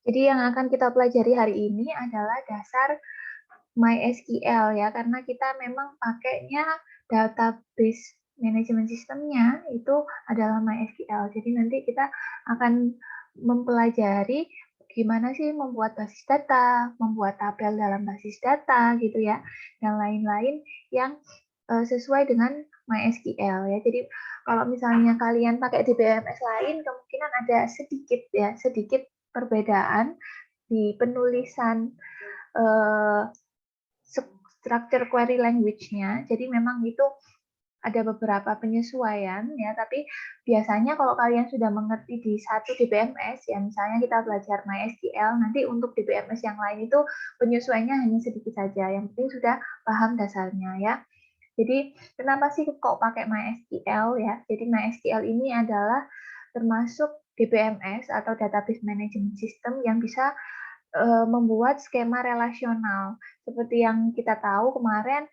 Jadi yang akan kita pelajari hari ini adalah dasar MySQL ya, karena kita memang pakainya database management sistemnya itu adalah MySQL. Jadi nanti kita akan mempelajari gimana sih membuat basis data, membuat tabel dalam basis data gitu ya, dan lain-lain yang sesuai dengan MySQL ya. Jadi kalau misalnya kalian pakai DBMS lain, kemungkinan ada sedikit perbedaan di penulisan structure query language-nya. Jadi memang itu ada beberapa penyesuaian ya, tapi biasanya kalau kalian sudah mengerti di satu DBMS ya, misalnya kita belajar MySQL, nanti untuk DBMS yang lain itu penyesuaiannya hanya sedikit saja. Yang penting sudah paham dasarnya ya. Jadi kenapa sih kok pakai MySQL ya? Jadi MySQL ini adalah termasuk DBMS atau Database Management System yang bisa membuat skema relasional. Seperti yang kita tahu kemarin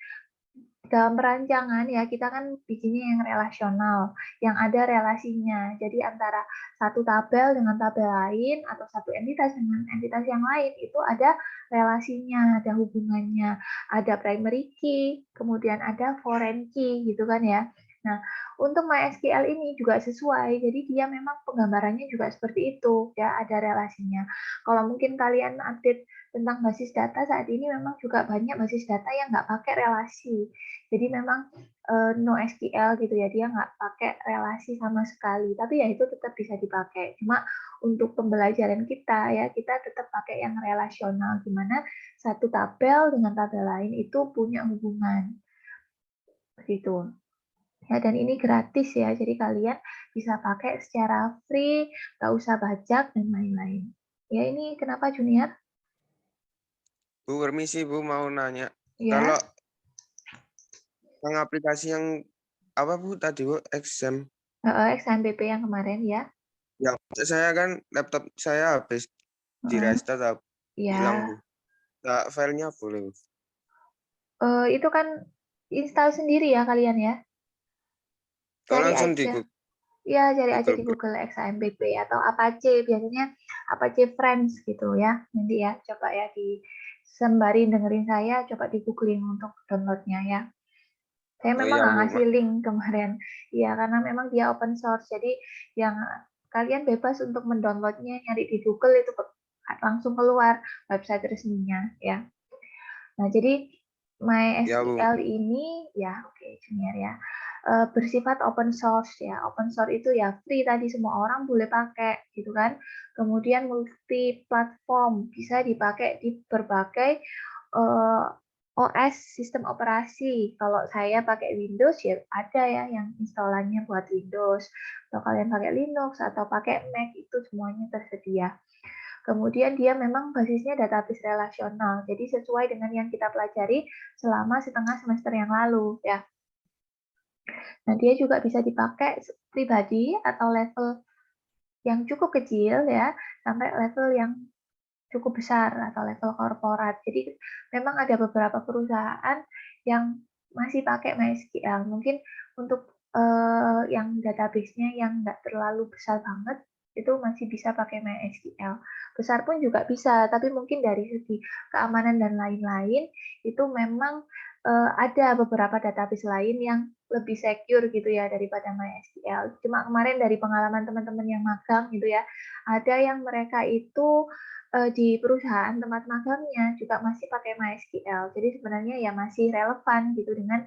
dalam perancangan ya kita kan bikinnya yang relasional, yang ada relasinya. Jadi antara satu tabel dengan tabel lain atau satu entitas dengan entitas yang lain itu ada relasinya, ada hubungannya, ada primary key, kemudian ada foreign key gitu kan ya. Nah, untuk MySQL ini juga sesuai, jadi dia memang penggambarannya juga seperti itu, ya ada relasinya. Kalau mungkin kalian update tentang basis data saat ini memang juga banyak basis data yang nggak pakai relasi. Jadi memang NoSQL gitu ya, dia nggak pakai relasi sama sekali. Tapi ya itu tetap bisa dipakai. Cuma untuk pembelajaran kita ya, kita tetap pakai yang relasional, gimana satu tabel dengan tabel lain itu punya hubungan. Begitu. Ya, dan ini gratis ya, jadi kalian bisa pakai secara free, nggak usah pajak, dan lain-lain. Ya, ini kenapa Junior? Bu, permisi Bu, mau nanya. Ya. Kalau yang aplikasi yang apa Bu tadi Bu, exam? XMPP yang kemarin ya. Yang saya kan laptop saya habis di restart hilang Ya, Bu. Nah, filenya boleh Bu. itu kan install sendiri ya kalian ya. Oh, Cari langsung di aja. Ya, cari aja Google di Chrome. Google XAMPP atau Apache, biasanya Apache Friends gitu ya. Nanti ya, coba ya di sembari dengerin saya, coba di googling untuk downloadnya ya. Saya Oh memang iya nggak Bu, ngasih link kemarin. Ya, karena memang dia open source. Jadi yang kalian bebas untuk mendownloadnya, nyari di Google itu langsung keluar website resminya ya. Nah, jadi ya Bu. MySQL ini ya oke Junior ya bersifat open source ya. Open source itu ya free tadi semua orang boleh pakai gitu kan. Kemudian multi platform bisa dipakai di berbagai OS sistem operasi. Kalau saya pakai Windows ya ada ya yang instalannya buat Windows. Kalau kalian pakai Linux atau pakai Mac itu semuanya tersedia. Kemudian dia memang basisnya database relasional, jadi sesuai dengan yang kita pelajari selama setengah semester yang lalu ya. Nah, dia juga bisa dipakai pribadi atau level yang cukup kecil ya, sampai level yang cukup besar atau level korporat. Jadi memang ada beberapa perusahaan yang masih pakai MySQL. Mungkin untuk yang database-nya yang nggak terlalu besar banget, itu masih bisa pakai MySQL. Besar pun juga bisa, tapi mungkin dari segi keamanan dan lain-lain, itu memang ada beberapa database lain yang lebih secure gitu ya daripada MySQL. Cuma kemarin dari pengalaman teman-teman yang magang gitu ya, ada yang mereka itu di perusahaan tempat magangnya juga masih pakai MySQL. Jadi sebenarnya ya masih relevan gitu dengan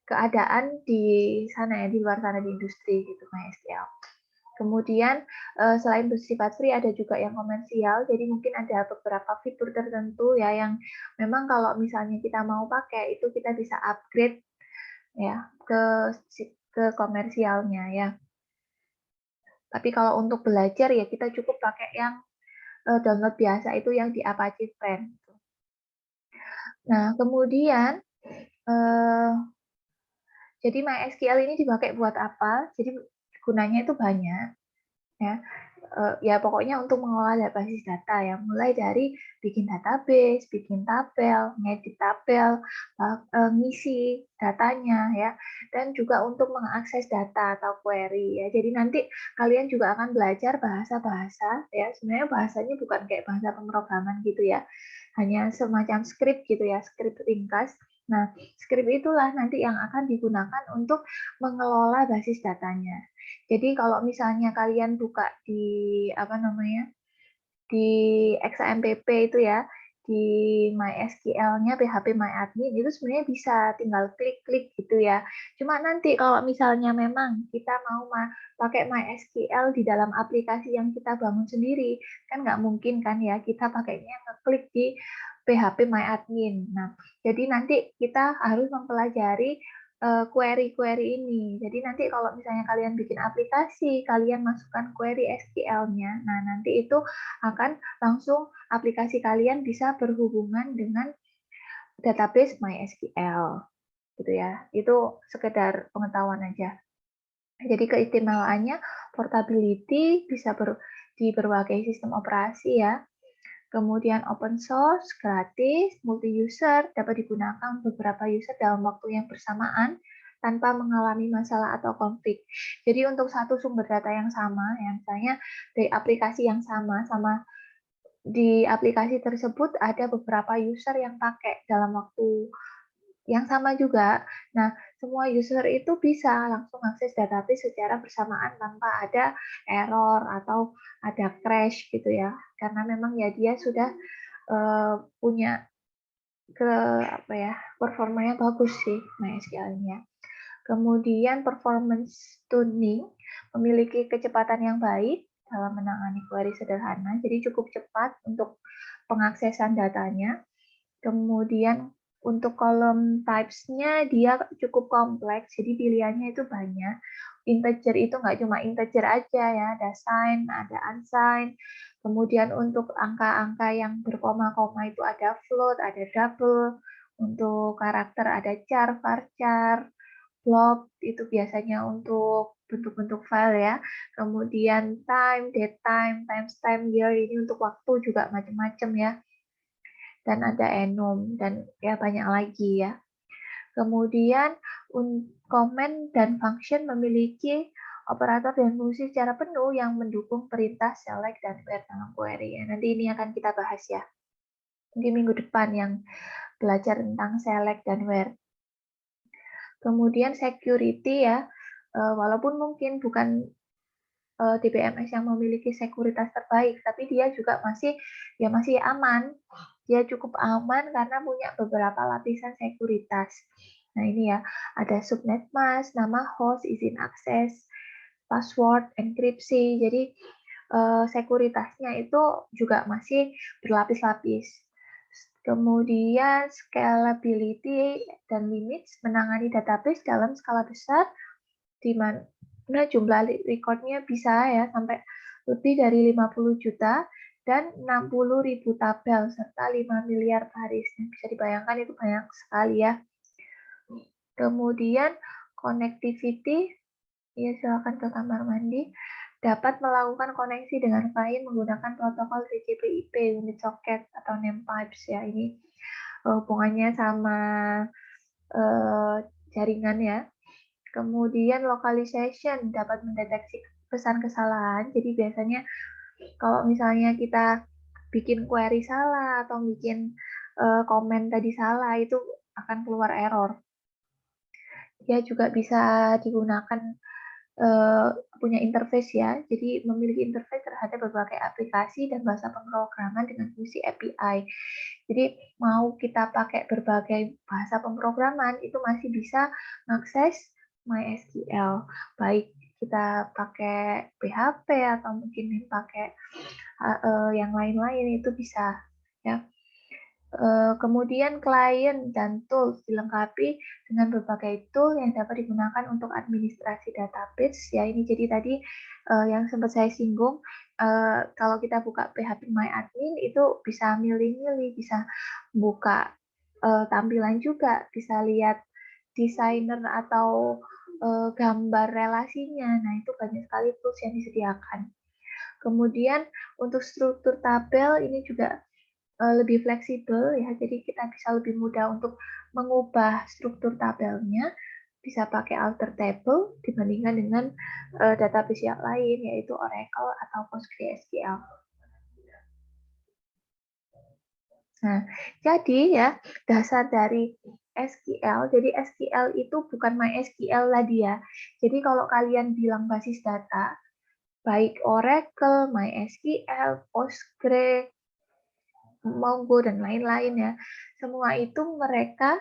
keadaan di sana ya, di luar sana di industri gitu MySQL. Kemudian selain bersifat free ada juga yang komersial. Jadi mungkin ada beberapa fitur tertentu ya yang memang kalau misalnya kita mau pakai itu kita bisa upgrade ya ke komersialnya ya. Tapi kalau untuk belajar ya kita cukup pakai yang download biasa itu yang di Apache Friend. Nah, kemudian jadi MySQL ini dipakai buat apa? Jadi gunanya itu banyak ya. ya pokoknya untuk mengelola basis data ya, mulai dari bikin database, bikin tabel, ngedit tabel, ngisi datanya ya, dan juga untuk mengakses data atau query ya. Jadi nanti kalian juga akan belajar bahasa-bahasa ya. Sebenarnya bahasanya bukan kayak bahasa pemrograman gitu ya, hanya semacam script gitu ya, script ringkas. Nah, script itulah nanti yang akan digunakan untuk mengelola basis datanya. Jadi kalau misalnya kalian buka di apa namanya, di XAMPP itu ya, di MySQL-nya PHP MyAdmin itu sebenarnya bisa tinggal klik-klik gitu ya. Cuma nanti kalau misalnya memang kita mau pakai MySQL di dalam aplikasi yang kita bangun sendiri, kan nggak mungkin kan ya kita pakainya ngeklik di PHP MyAdmin. Nah, jadi nanti kita harus mempelajari query-query ini. Jadi nanti kalau misalnya kalian bikin aplikasi, kalian masukkan query SQL-nya, nah nanti itu akan langsung aplikasi kalian bisa berhubungan dengan database MySQL, gitu ya. Itu sekedar pengetahuan aja. Jadi keistimewaannya portability bisa di berbagai sistem operasi ya. Kemudian open source, gratis, multi-user, dapat digunakan beberapa user dalam waktu yang bersamaan tanpa mengalami masalah atau konflik. Jadi untuk satu sumber data yang sama, yang misalnya dari aplikasi yang sama, di aplikasi tersebut ada beberapa user yang pakai dalam waktu yang sama juga. Nah, semua user itu bisa langsung akses database secara bersamaan tanpa ada error atau ada crash gitu ya. Karena memang ya dia sudah punya performanya bagus sih MySQL-nya. Kemudian performance tuning memiliki kecepatan yang baik dalam menangani query sederhana, jadi cukup cepat untuk pengaksesan datanya. Kemudian untuk kolom types-nya dia cukup kompleks, jadi pilihannya itu banyak. Integer itu nggak cuma integer aja ya, ada sign, ada unsigned. Kemudian untuk angka-angka yang berkoma-koma itu ada float, ada double. Untuk karakter ada char, varchar, blob, itu biasanya untuk bentuk-bentuk file ya. Kemudian time, date time, timestamp, year, ini untuk waktu juga macam-macam ya. Dan ada enum, dan ya banyak lagi ya. Kemudian comment dan function memiliki operator dan fungsi secara penuh yang mendukung perintah select dan where dalam query. Nanti ini akan kita bahas ya. Mungkin minggu depan yang belajar tentang select dan where. Kemudian security ya, walaupun mungkin bukan DBMS yang memiliki sekuritas terbaik, tapi dia juga masih aman. Dia cukup aman karena punya beberapa lapisan sekuritas. Nah ini ya, ada subnet mask, nama host, izin akses, password, enkripsi. Jadi sekuritasnya itu juga masih berlapis-lapis. Kemudian scalability dan limits menangani database dalam skala besar, di mana jumlah recordnya bisa ya sampai lebih dari 50 juta dan 60.000 tabel serta 5 miliar baris. Bisa dibayangkan itu banyak sekali ya. Kemudian connectivity, ya silakan ke kamar mandi, dapat melakukan koneksi dengan klien menggunakan protokol TCP/IP, unit socket atau name pipes ya. Ini hubungannya sama jaringan ya. Kemudian localization dapat mendeteksi pesan kesalahan. Jadi biasanya kalau misalnya kita bikin query salah atau bikin komen tadi salah, itu akan keluar error. Dia juga bisa digunakan punya interface ya. Jadi memiliki interface terhadap berbagai aplikasi dan bahasa pemrograman dengan fungsi API. Jadi mau kita pakai berbagai bahasa pemrograman itu masih bisa mengakses MySQL. Baik kita pakai PHP atau mungkin pakai yang lain-lain itu bisa ya. Kemudian klien dan tools dilengkapi dengan berbagai tool yang dapat digunakan untuk administrasi database. Ya ini jadi tadi yang sempat saya singgung, kalau kita buka PHP MyAdmin itu bisa milih-milih, bisa buka tampilan juga, bisa lihat desainer atau gambar relasinya. Nah itu banyak sekali tools yang disediakan. Kemudian untuk struktur tabel ini juga lebih fleksibel ya, jadi kita bisa lebih mudah untuk mengubah struktur tabelnya, bisa pakai alter table dibandingkan dengan database yang lain, yaitu Oracle atau PostgreSQL. Nah, jadi ya dasar dari SQL, jadi SQL itu bukan MySQL lagi ya. Jadi kalau kalian bilang basis data, baik Oracle, MySQL, Postgre, Mongo, dan lain-lain ya, semua itu mereka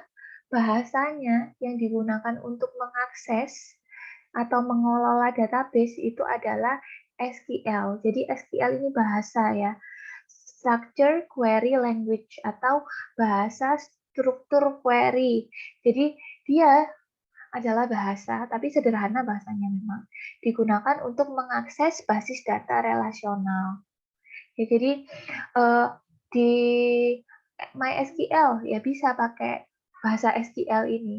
bahasanya yang digunakan untuk mengakses atau mengelola database itu adalah SQL. Jadi SQL ini bahasa ya, Structure Query Language atau bahasa struktur query. Jadi dia adalah bahasa, tapi sederhana bahasanya memang. Digunakan untuk mengakses basis data relasional. Ya, jadi di MySQL ya bisa pakai bahasa SQL ini.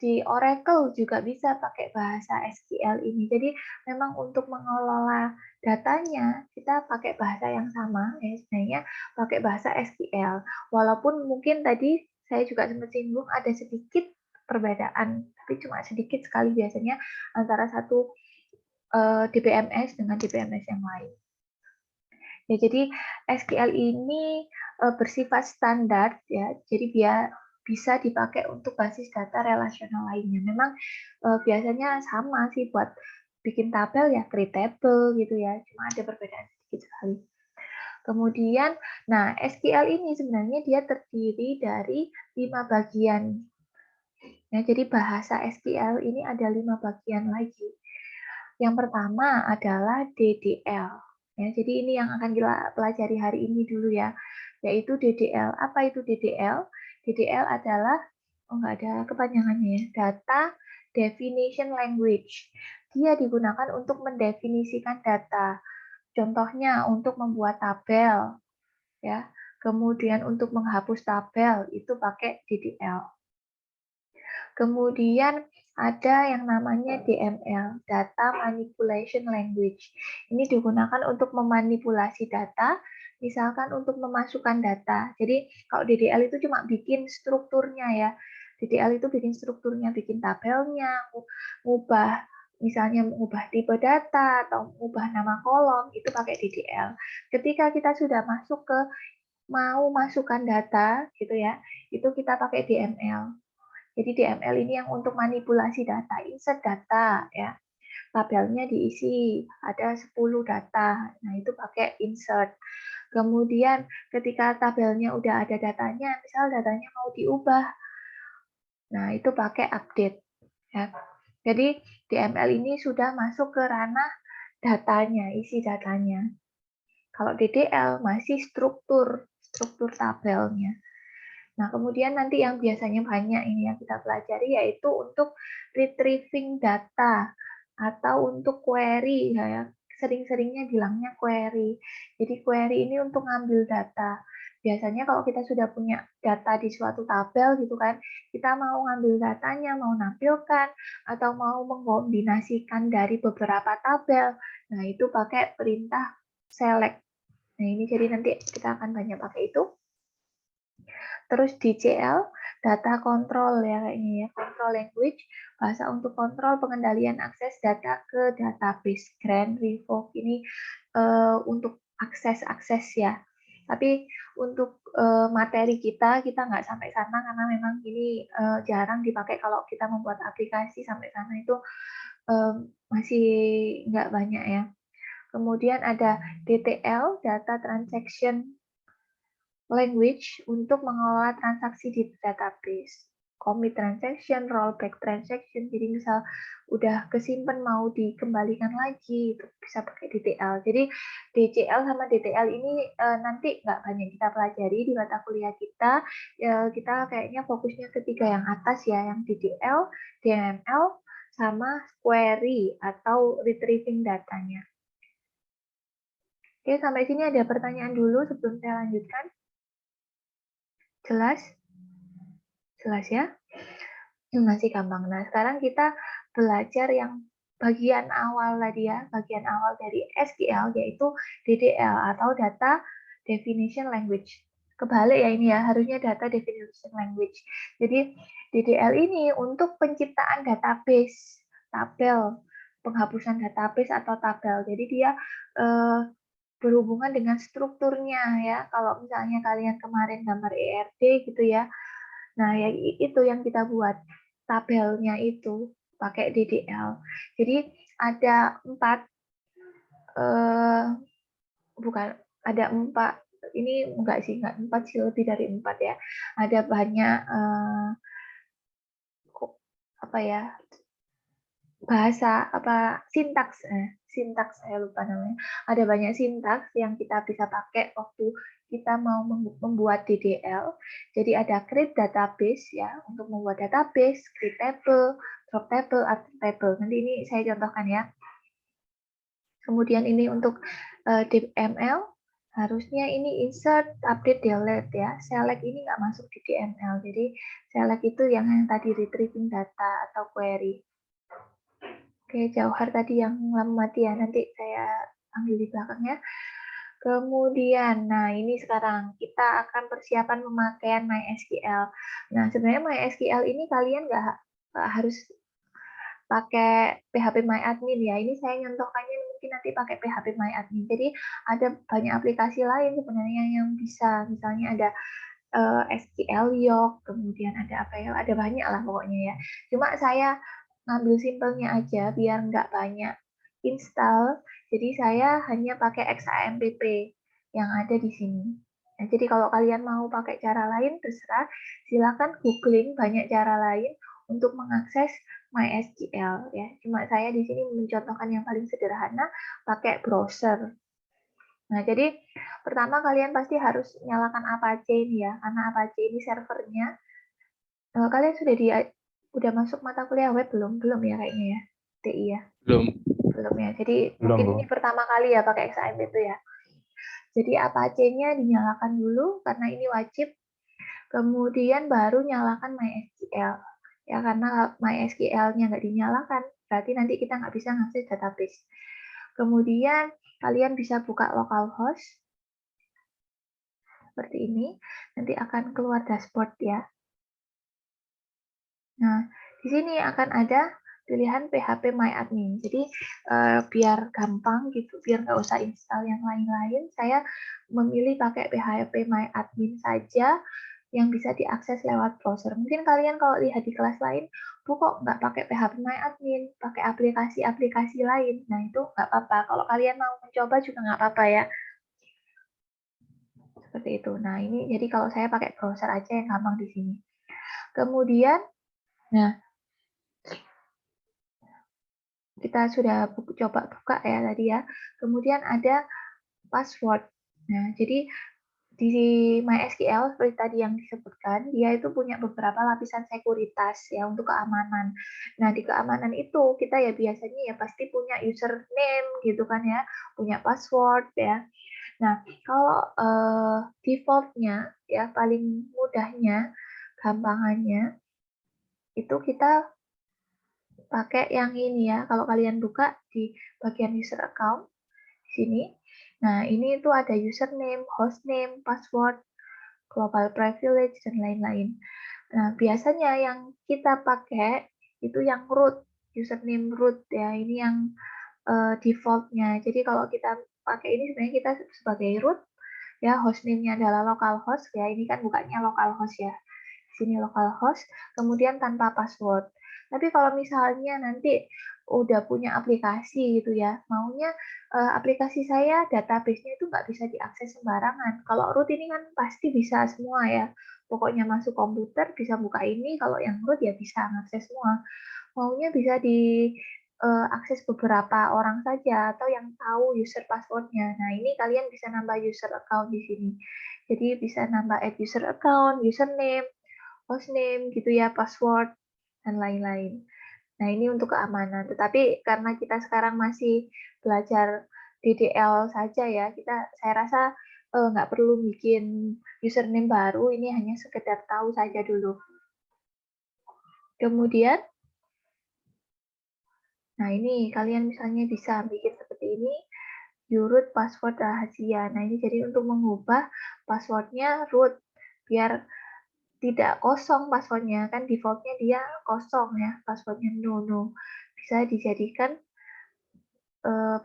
Di Oracle juga bisa pakai bahasa SQL ini. Jadi memang untuk mengelola datanya kita pakai bahasa yang sama ya, sebenarnya pakai bahasa SQL. Walaupun mungkin tadi saya juga sempat singgung ada sedikit perbedaan, tapi cuma sedikit sekali biasanya antara satu DBMS dengan DBMS yang lain. Ya, jadi SQL ini bersifat standar ya, jadi dia bisa dipakai untuk basis data relasional lainnya. Memang biasanya sama sih buat bikin tabel ya, create table gitu ya, cuma ada perbedaan sedikit sekali. Kemudian, nah SQL ini sebenarnya dia terdiri dari 5 bagian. Ya, jadi bahasa SQL ini ada 5 bagian lagi. Yang pertama adalah DDL. Ya, jadi ini yang akan kita pelajari hari ini dulu ya, yaitu DDL. Apa itu DDL? DDL adalah, nggak ada kepanjangannya ya, Data Definition Language. Dia digunakan untuk mendefinisikan data. Contohnya untuk membuat tabel, ya. Kemudian untuk menghapus tabel itu pakai DDL. Kemudian ada yang namanya DML, Data Manipulation Language. Ini digunakan untuk memanipulasi data, misalkan untuk memasukkan data. Jadi kalau DDL itu cuma bikin strukturnya ya. DDL itu bikin strukturnya, bikin tabelnya, ngubah misalnya mengubah tipe data atau mengubah nama kolom, itu pakai DDL. Ketika kita sudah masuk ke mau masukkan data gitu ya, itu kita pakai DML. Jadi DML ini yang untuk manipulasi data, insert data ya. Tabelnya diisi, ada 10 data. Nah, itu pakai insert. Kemudian ketika tabelnya udah ada datanya, misal datanya mau diubah. Nah, itu pakai update ya. Jadi DML ini sudah masuk ke ranah datanya, isi datanya. Kalau DDL masih struktur tabelnya. Nah, kemudian nanti yang biasanya banyak ini yang kita pelajari yaitu untuk retrieving data atau untuk query ya. Sering-seringnya bilangnya query. Jadi query ini untuk ngambil data. Biasanya kalau kita sudah punya data di suatu tabel gitu kan, kita mau ngambil datanya, mau nampilkan atau mau mengkombinasikan dari beberapa tabel. Nah, itu pakai perintah select. Nah, ini jadi nanti kita akan banyak pakai itu. Terus DCL, data control ya kayaknya ya, control language, bahasa untuk kontrol pengendalian akses data ke database. Grant, revoke ini untuk akses ya. Tapi untuk materi kita nggak sampai sana karena memang ini jarang dipakai kalau kita membuat aplikasi sampai sana itu masih nggak banyak ya. Kemudian ada DTL, data transaction language untuk mengelola transaksi di database. Commit transaction, rollback transaction, jadi misal udah kesimpan mau dikembalikan lagi, itu bisa pakai DTL. Jadi DCL sama DTL ini nanti nggak banyak kita pelajari di mata kuliah kita. Kita kayaknya fokusnya ketiga yang atas ya, yang DDL, DML, sama query atau retrieving datanya. Oke, sampai sini ada pertanyaan dulu sebelum saya lanjutkan. Jelas? Jelas ya? Masih gampang. Nah, sekarang kita belajar yang bagian awal tadi ya, bagian awal dari SQL yaitu DDL atau Data Definition Language. Kebalik ya ini ya, harusnya Data Definition Language. Jadi DDL ini untuk penciptaan database, tabel, penghapusan database atau tabel. Jadi dia berhubungan dengan strukturnya ya. Kalau misalnya kalian kemarin gambar ERD gitu ya, nah ya itu yang kita buat tabelnya itu pakai DDL. Jadi ada empat, ini enggak sih, enggak 4 sih, lebih dari 4 ya. Ada banyak bahasa sintaks saya lupa namanya. Ada banyak sintaks yang kita bisa pakai waktu kita mau membuat DDL. Jadi ada create database ya untuk membuat database, create table, drop table, add table. Nanti ini saya contohkan ya. Kemudian ini untuk DML, harusnya ini insert, update, delete ya. Select ini nggak masuk di DML. Jadi select itu yang tadi retrieving data atau query. Oke, Jauhar tadi yang lama mati ya, nanti saya ambil di belakangnya. Kemudian, nah ini sekarang kita akan persiapan pemakaian MySQL. Nah, sebenarnya MySQL ini kalian nggak harus pakai PHP-MyAdmin ya. Ini saya nyontohkannya mungkin nanti pakai PHP-MyAdmin. Jadi ada banyak aplikasi lain sebenarnya yang bisa, misalnya ada SQL Yoke, kemudian ada apa ya, ada banyak lah pokoknya ya. Cuma saya ngambil simpelnya aja biar nggak banyak install, jadi saya hanya pakai XAMPP yang ada di sini. Nah, jadi kalau kalian mau pakai cara lain terserah, silakan googling banyak cara lain untuk mengakses MySQL ya. Cuma saya di sini mencontohkan yang paling sederhana pakai browser. Nah, jadi pertama kalian pasti harus nyalakan Apache ini ya, karena Apache ini servernya. Kalian udah masuk mata kuliah web belum? Belum ya kayaknya ya, TI ya. Belum ya. Jadi mungkin ini pertama kali ya pakai XAMPP ya. Jadi Apache-nya dinyalakan dulu karena ini wajib. Kemudian baru nyalakan MySQL. Ya karena MySQL-nya nggak dinyalakan, berarti nanti kita nggak bisa ngakses database. Kemudian kalian bisa buka localhost seperti ini. Nanti akan keluar dashboard ya. Nah, di sini akan ada pilihan PHP-MyAdmin. Jadi biar gampang gitu, biar nggak usah install yang lain-lain, saya memilih pakai PHP-MyAdmin saja yang bisa diakses lewat browser. Mungkin kalian kalau lihat di kelas lain, Bu kok nggak pakai PHP-MyAdmin, pakai aplikasi-aplikasi lain. Nah, itu nggak apa-apa. Kalau kalian mau mencoba juga nggak apa-apa ya. Seperti itu. Nah, ini jadi kalau saya pakai browser aja yang gampang di sini. Kemudian, nah, kita sudah coba buka ya tadi ya. Kemudian ada password. Nah, jadi di MySQL seperti tadi yang disebutkan, dia itu punya beberapa lapisan sekuritas ya untuk keamanan. Nah, di keamanan itu kita ya biasanya ya pasti punya username gitu kan ya, punya password ya. Nah, kalau defaultnya ya paling mudahnya, gampangannya itu kita pakai yang ini ya. Kalau kalian buka di bagian user account di sini. Nah, ini itu ada username, hostname, password, global privilege dan lain-lain. Nah, biasanya yang kita pakai itu yang root, username root ya. Ini yang defaultnya. Jadi kalau kita pakai ini sebenarnya kita sebagai root ya, hostname-nya adalah localhost ya. Ini kan bukannya localhost ya. Di sini localhost, kemudian tanpa password. Tapi kalau misalnya nanti udah punya aplikasi gitu ya, maunya aplikasi saya database-nya itu nggak bisa diakses sembarangan. Kalau root ini kan pasti bisa semua ya. Pokoknya masuk komputer bisa buka ini, kalau yang root ya bisa akses semua. Maunya bisa diakses beberapa orang saja atau yang tahu user passwordnya. Nah, ini kalian bisa nambah user account di sini. Jadi bisa nambah add user account, username, hostname gitu ya, password dan lain-lain. Nah, ini untuk keamanan. Tetapi karena kita sekarang masih belajar DDL saja ya, saya rasa nggak perlu bikin username baru, ini hanya sekedar tahu saja dulu. Kemudian, Nah, ini kalian misalnya bisa bikin seperti ini, root password rahasia. Nah, ini jadi untuk mengubah passwordnya root, biar tidak kosong passwordnya, kan defaultnya dia kosong ya, passwordnya no. Bisa dijadikan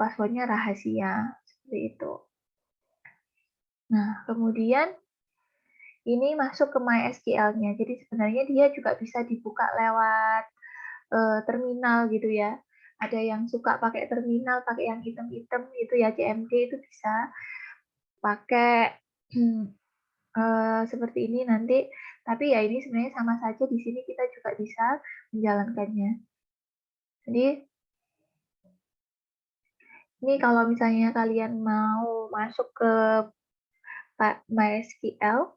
passwordnya rahasia, seperti itu. Nah, kemudian ini masuk ke MySQL-nya. Jadi sebenarnya dia juga bisa dibuka lewat terminal gitu ya. Ada yang suka pakai terminal, pakai yang hitam-hitam gitu ya, CMD itu bisa pakai seperti ini nanti. Tapi ya ini sebenarnya sama saja, di sini kita juga bisa menjalankannya. Jadi ini kalau misalnya kalian mau masuk ke MySQL,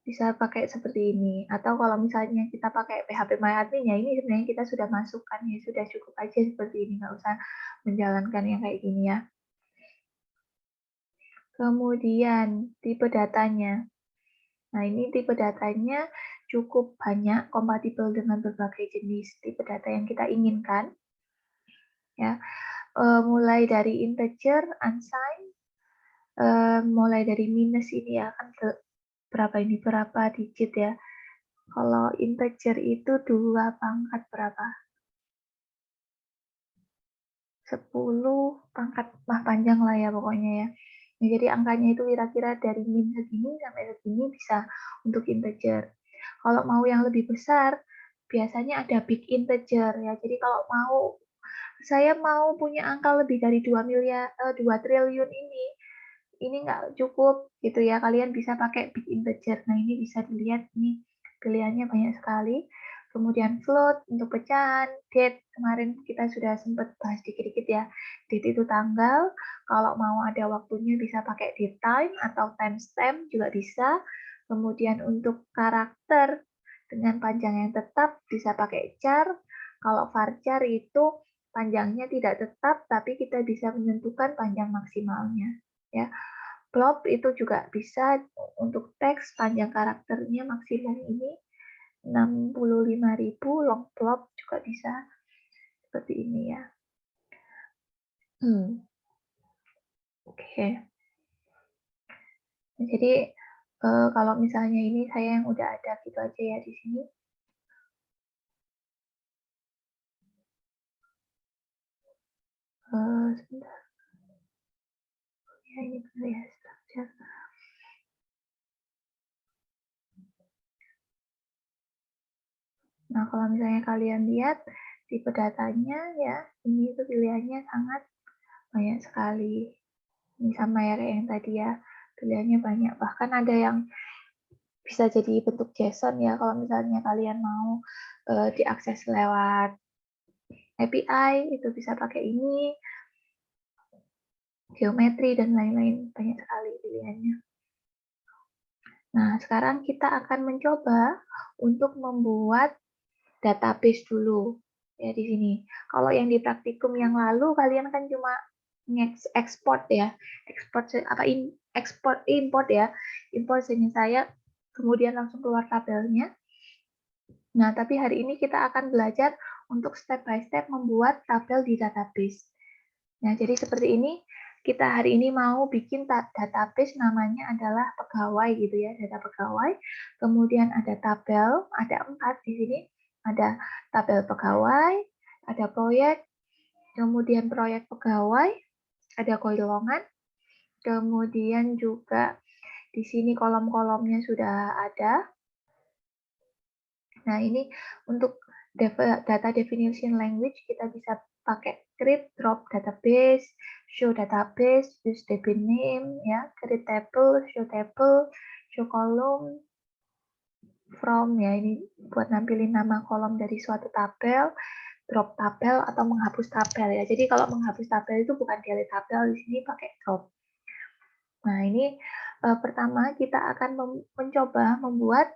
bisa pakai seperti ini. Atau kalau misalnya kita pakai PHP-MyAdmin, ya ini sebenarnya kita sudah masukkan, ya sudah cukup aja seperti ini, nggak usah menjalankan yang kayak gini ya. Kemudian tipe datanya. Nah, ini tipe datanya cukup banyak, kompatibel dengan berbagai jenis tipe data yang kita inginkan. Ya, mulai dari integer, unsigned, mulai dari minus ini ya, kan berapa digit ya. Kalau integer itu 2 pangkat berapa? 10 pangkat panjang lah ya pokoknya ya. Nah, jadi angkanya itu kira-kira dari min segini sampai segini bisa untuk integer. Kalau mau yang lebih besar, biasanya ada big integer ya. Jadi kalau saya mau punya angka lebih dari 2 triliun ini nggak cukup gitu ya. Kalian bisa pakai big integer. Nah, ini bisa dilihat nih pilihannya banyak sekali. Kemudian float untuk pecahan, date kemarin kita sudah sempat bahas dikit-dikit ya. Date itu tanggal, kalau mau ada waktunya bisa pakai date time atau timestamp juga bisa. Kemudian untuk karakter dengan panjang yang tetap bisa pakai char. Kalau varchar itu panjangnya tidak tetap, tapi kita bisa menentukan panjang maksimalnya. Ya, plop itu juga bisa untuk teks panjang karakternya maksimum ini 65.000, long plop juga bisa seperti ini ya. Oke. Jadi kalau misalnya ini saya yang udah ada gitu aja ya di sini. Sebentar. Ya ini benar ya structure. Nah, kalau misalnya kalian lihat tipe datanya ya, ini tuh pilihannya sangat banyak sekali. Ini sama ya kayak yang tadi ya, pilihannya banyak. Bahkan ada yang bisa jadi bentuk JSON ya, kalau misalnya kalian mau diakses lewat API, itu bisa pakai ini, geometri, dan lain-lain. Banyak sekali pilihannya. Nah, sekarang kita akan mencoba untuk membuat database dulu ya di sini. Kalau yang di praktikum yang lalu kalian kan cuma ekspor ya, import ya, import sini saya, kemudian langsung keluar tabelnya. Nah, tapi hari ini kita akan belajar untuk step by step membuat tabel di database. Nah, jadi seperti ini. Kita hari ini mau bikin database namanya adalah pegawai gitu ya, data pegawai. Kemudian ada tabel, ada 4 di sini. Ada tabel pegawai, ada proyek, kemudian proyek pegawai, ada golongan, kemudian juga di sini kolom-kolomnya sudah ada. Nah, ini untuk data definition language kita bisa pakai create, drop database, show database, use DB name, ya, create table, show column, from, ya, ini buat nampilin nama kolom dari suatu tabel, drop tabel atau menghapus tabel ya. Jadi kalau menghapus tabel itu bukan delete tabel, di sini pakai drop. Nah, ini pertama kita akan mencoba membuat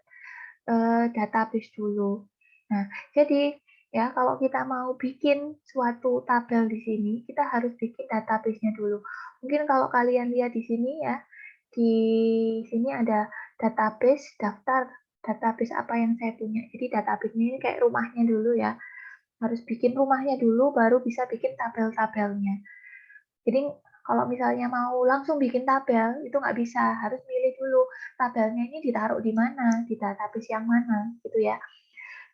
database dulu. Nah, jadi ya kalau kita mau bikin suatu tabel di sini, kita harus bikin database-nya dulu. Mungkin kalau kalian lihat di sini ya, di sini ada database, daftar database apa yang saya punya. Jadi database ini kayak rumahnya dulu ya. Harus bikin rumahnya dulu, baru bisa bikin tabel-tabelnya. Jadi kalau misalnya mau langsung bikin tabel, itu nggak bisa. Harus milih dulu tabelnya ini ditaruh di mana, di database yang mana, gitu ya.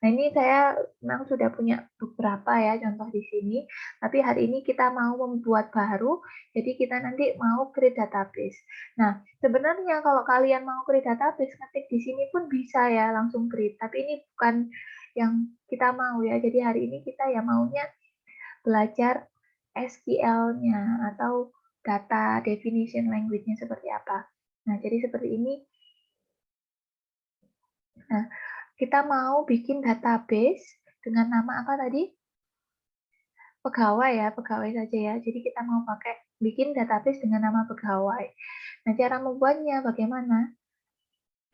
Nah, ini saya memang sudah punya beberapa ya contoh di sini, tapi hari ini kita mau membuat baru, jadi kita nanti mau create database. Nah, sebenarnya kalau kalian mau create database, ketik di sini pun bisa ya langsung create, tapi ini bukan yang kita mau ya. Jadi hari ini kita ya maunya belajar SQL-nya atau data definition language-nya seperti apa. Nah, jadi seperti ini. Nah, kita mau bikin database dengan nama apa tadi? Pegawai ya, pegawai saja ya. Jadi kita mau pakai bikin database dengan nama pegawai. Nah, cara membuatnya bagaimana?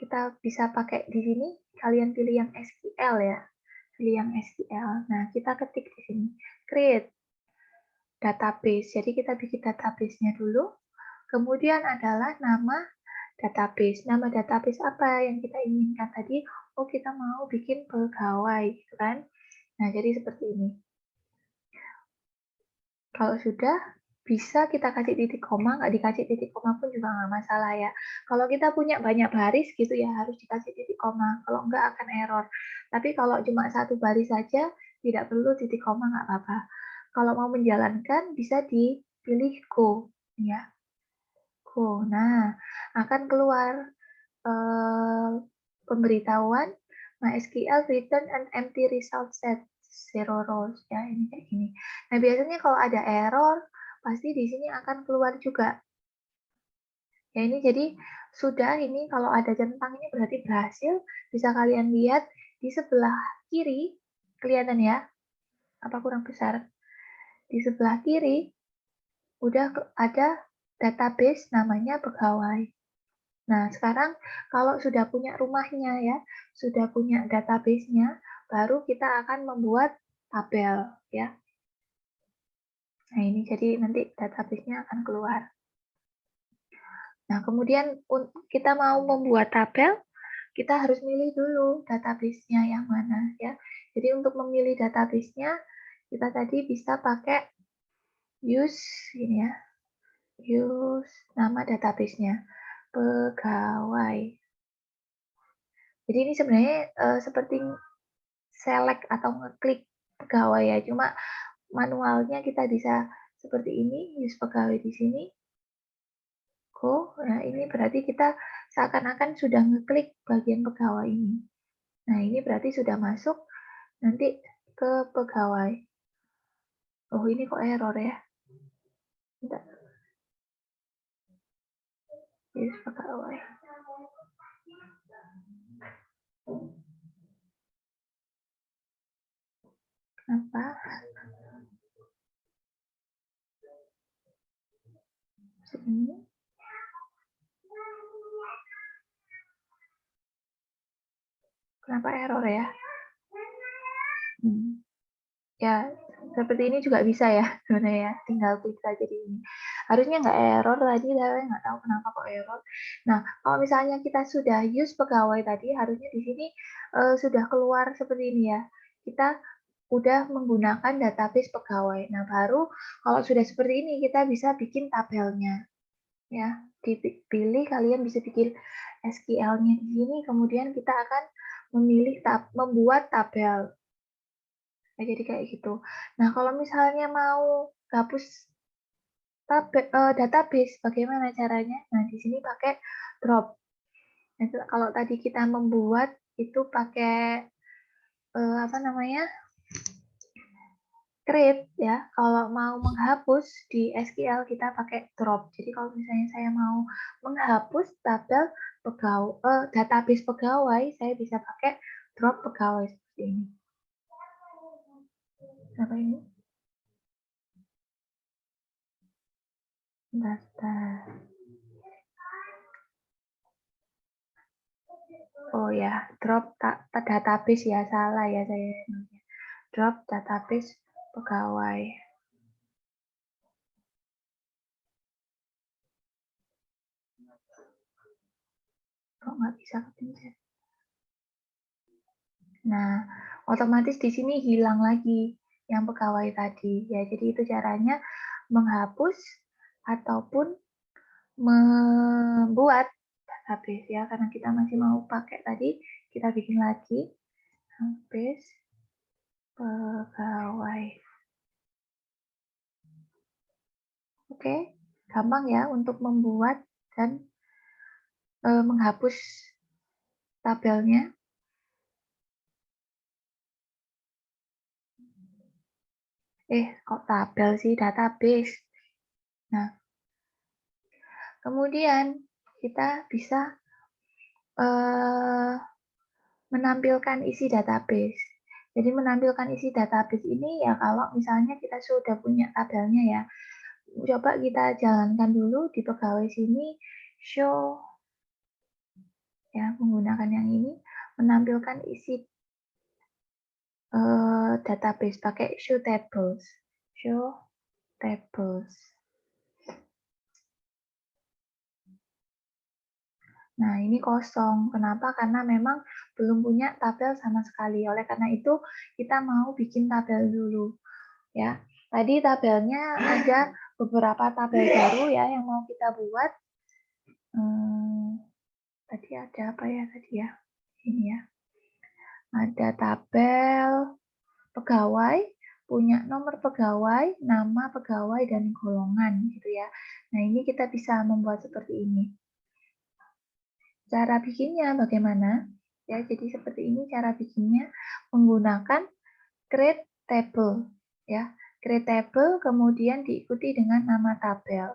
Kita bisa pakai di sini, kalian pilih yang SQL ya. Pilih yang SQL. Nah, kita ketik di sini, create database. Jadi kita bikin database-nya dulu. Kemudian adalah nama database. Nama database apa yang kita inginkan tadi? Oh, kita mau bikin pegawai, gitu kan? Nah, jadi seperti ini. Kalau sudah, bisa kita kasih titik koma, nggak dikasih titik koma pun juga nggak masalah ya. Kalau kita punya banyak baris gitu ya, harus dikasih titik koma. Kalau nggak akan error. Tapi kalau cuma satu baris saja, tidak perlu titik koma, nggak apa-apa. Kalau mau menjalankan, bisa dipilih Go. Ya, Go. Nah, akan keluar pemberitahuan MySQL return an empty result set 0 rows ya, ini kayak gini. Nah, biasanya kalau ada error pasti di sini akan keluar juga. Ya, ini jadi sudah, ini kalau ada centang ini berarti berhasil. Bisa kalian lihat di sebelah kiri, kelihatan ya? Apa kurang besar? Di sebelah kiri udah ada database namanya pegawai. Nah, sekarang kalau sudah punya rumahnya ya, sudah punya database-nya, baru kita akan membuat tabel ya. Nah, ini jadi nanti database-nya akan keluar. Nah, kemudian kita mau membuat tabel, kita harus milih dulu database-nya yang mana ya. Jadi untuk memilih database-nya, kita tadi bisa pakai use ini ya. Use nama database-nya, pegawai. Jadi ini sebenarnya seperti select atau ngeklik pegawai ya, cuma manualnya kita bisa seperti ini, use pegawai di sini, go. Nah, ini berarti kita seakan-akan sudah ngeklik bagian pegawai ini. Nah, ini berarti sudah masuk nanti ke pegawai. Oh, ini kok error ya? Bentar. Use pegawai. Kenapa? Sini. Kenapa error ya? Ya, seperti ini juga bisa ya sebenarnya ya. Tinggal klik saja di ini. Harusnya nggak error tadi, saya nggak tahu kenapa kok error. Nah, kalau misalnya kita sudah use pegawai tadi, harusnya di sini sudah keluar seperti ini ya. Kita udah menggunakan database pegawai. Nah, baru kalau sudah seperti ini, kita bisa bikin tabelnya. Ya, dipilih, kalian bisa bikin SQL-nya di sini, kemudian kita akan memilih membuat tabel. Nah, jadi kayak gitu. Nah, kalau misalnya mau hapus database, bagaimana caranya? Nah, di sini pakai drop. Nah, kalau tadi kita membuat itu pakai apa namanya? Create ya. Kalau mau menghapus di SQL kita pakai drop. Jadi kalau misalnya saya mau menghapus tabel database pegawai, saya bisa pakai drop pegawai seperti ini. Apa ini? Data. Oh ya, drop database ya, salah ya saya. Drop database pegawai. Kok nggak bisa kepencet? Nah, otomatis di sini hilang lagi. yang pegawai tadi. Ya, jadi itu caranya menghapus ataupun membuat database ya, karena kita masih mau pakai tadi, kita bikin lagi base pegawai. Oke, gampang ya untuk membuat dan menghapus tabelnya. Kok tabel sih, database. Nah, kemudian kita bisa menampilkan isi database. Jadi menampilkan isi database ini ya kalau misalnya kita sudah punya tabelnya ya. Coba kita jalankan dulu di pegawai sini, show, ya menggunakan yang ini, menampilkan isi database pakai show tables. Show tables. Nah, ini kosong. Kenapa? Karena memang belum punya tabel sama sekali. Oleh karena itu, kita mau bikin tabel dulu. Ya, tadi tabelnya ada beberapa tabel baru ya yang mau kita buat. Tadi ada apa ya tadi ya? Ini ya. Ada tabel pegawai, punya nomor pegawai, nama pegawai, dan golongan gitu ya. Nah, ini kita bisa membuat seperti ini. Cara bikinnya bagaimana? Ya, jadi seperti ini cara bikinnya menggunakan create table. Ya, create table kemudian diikuti dengan nama tabel.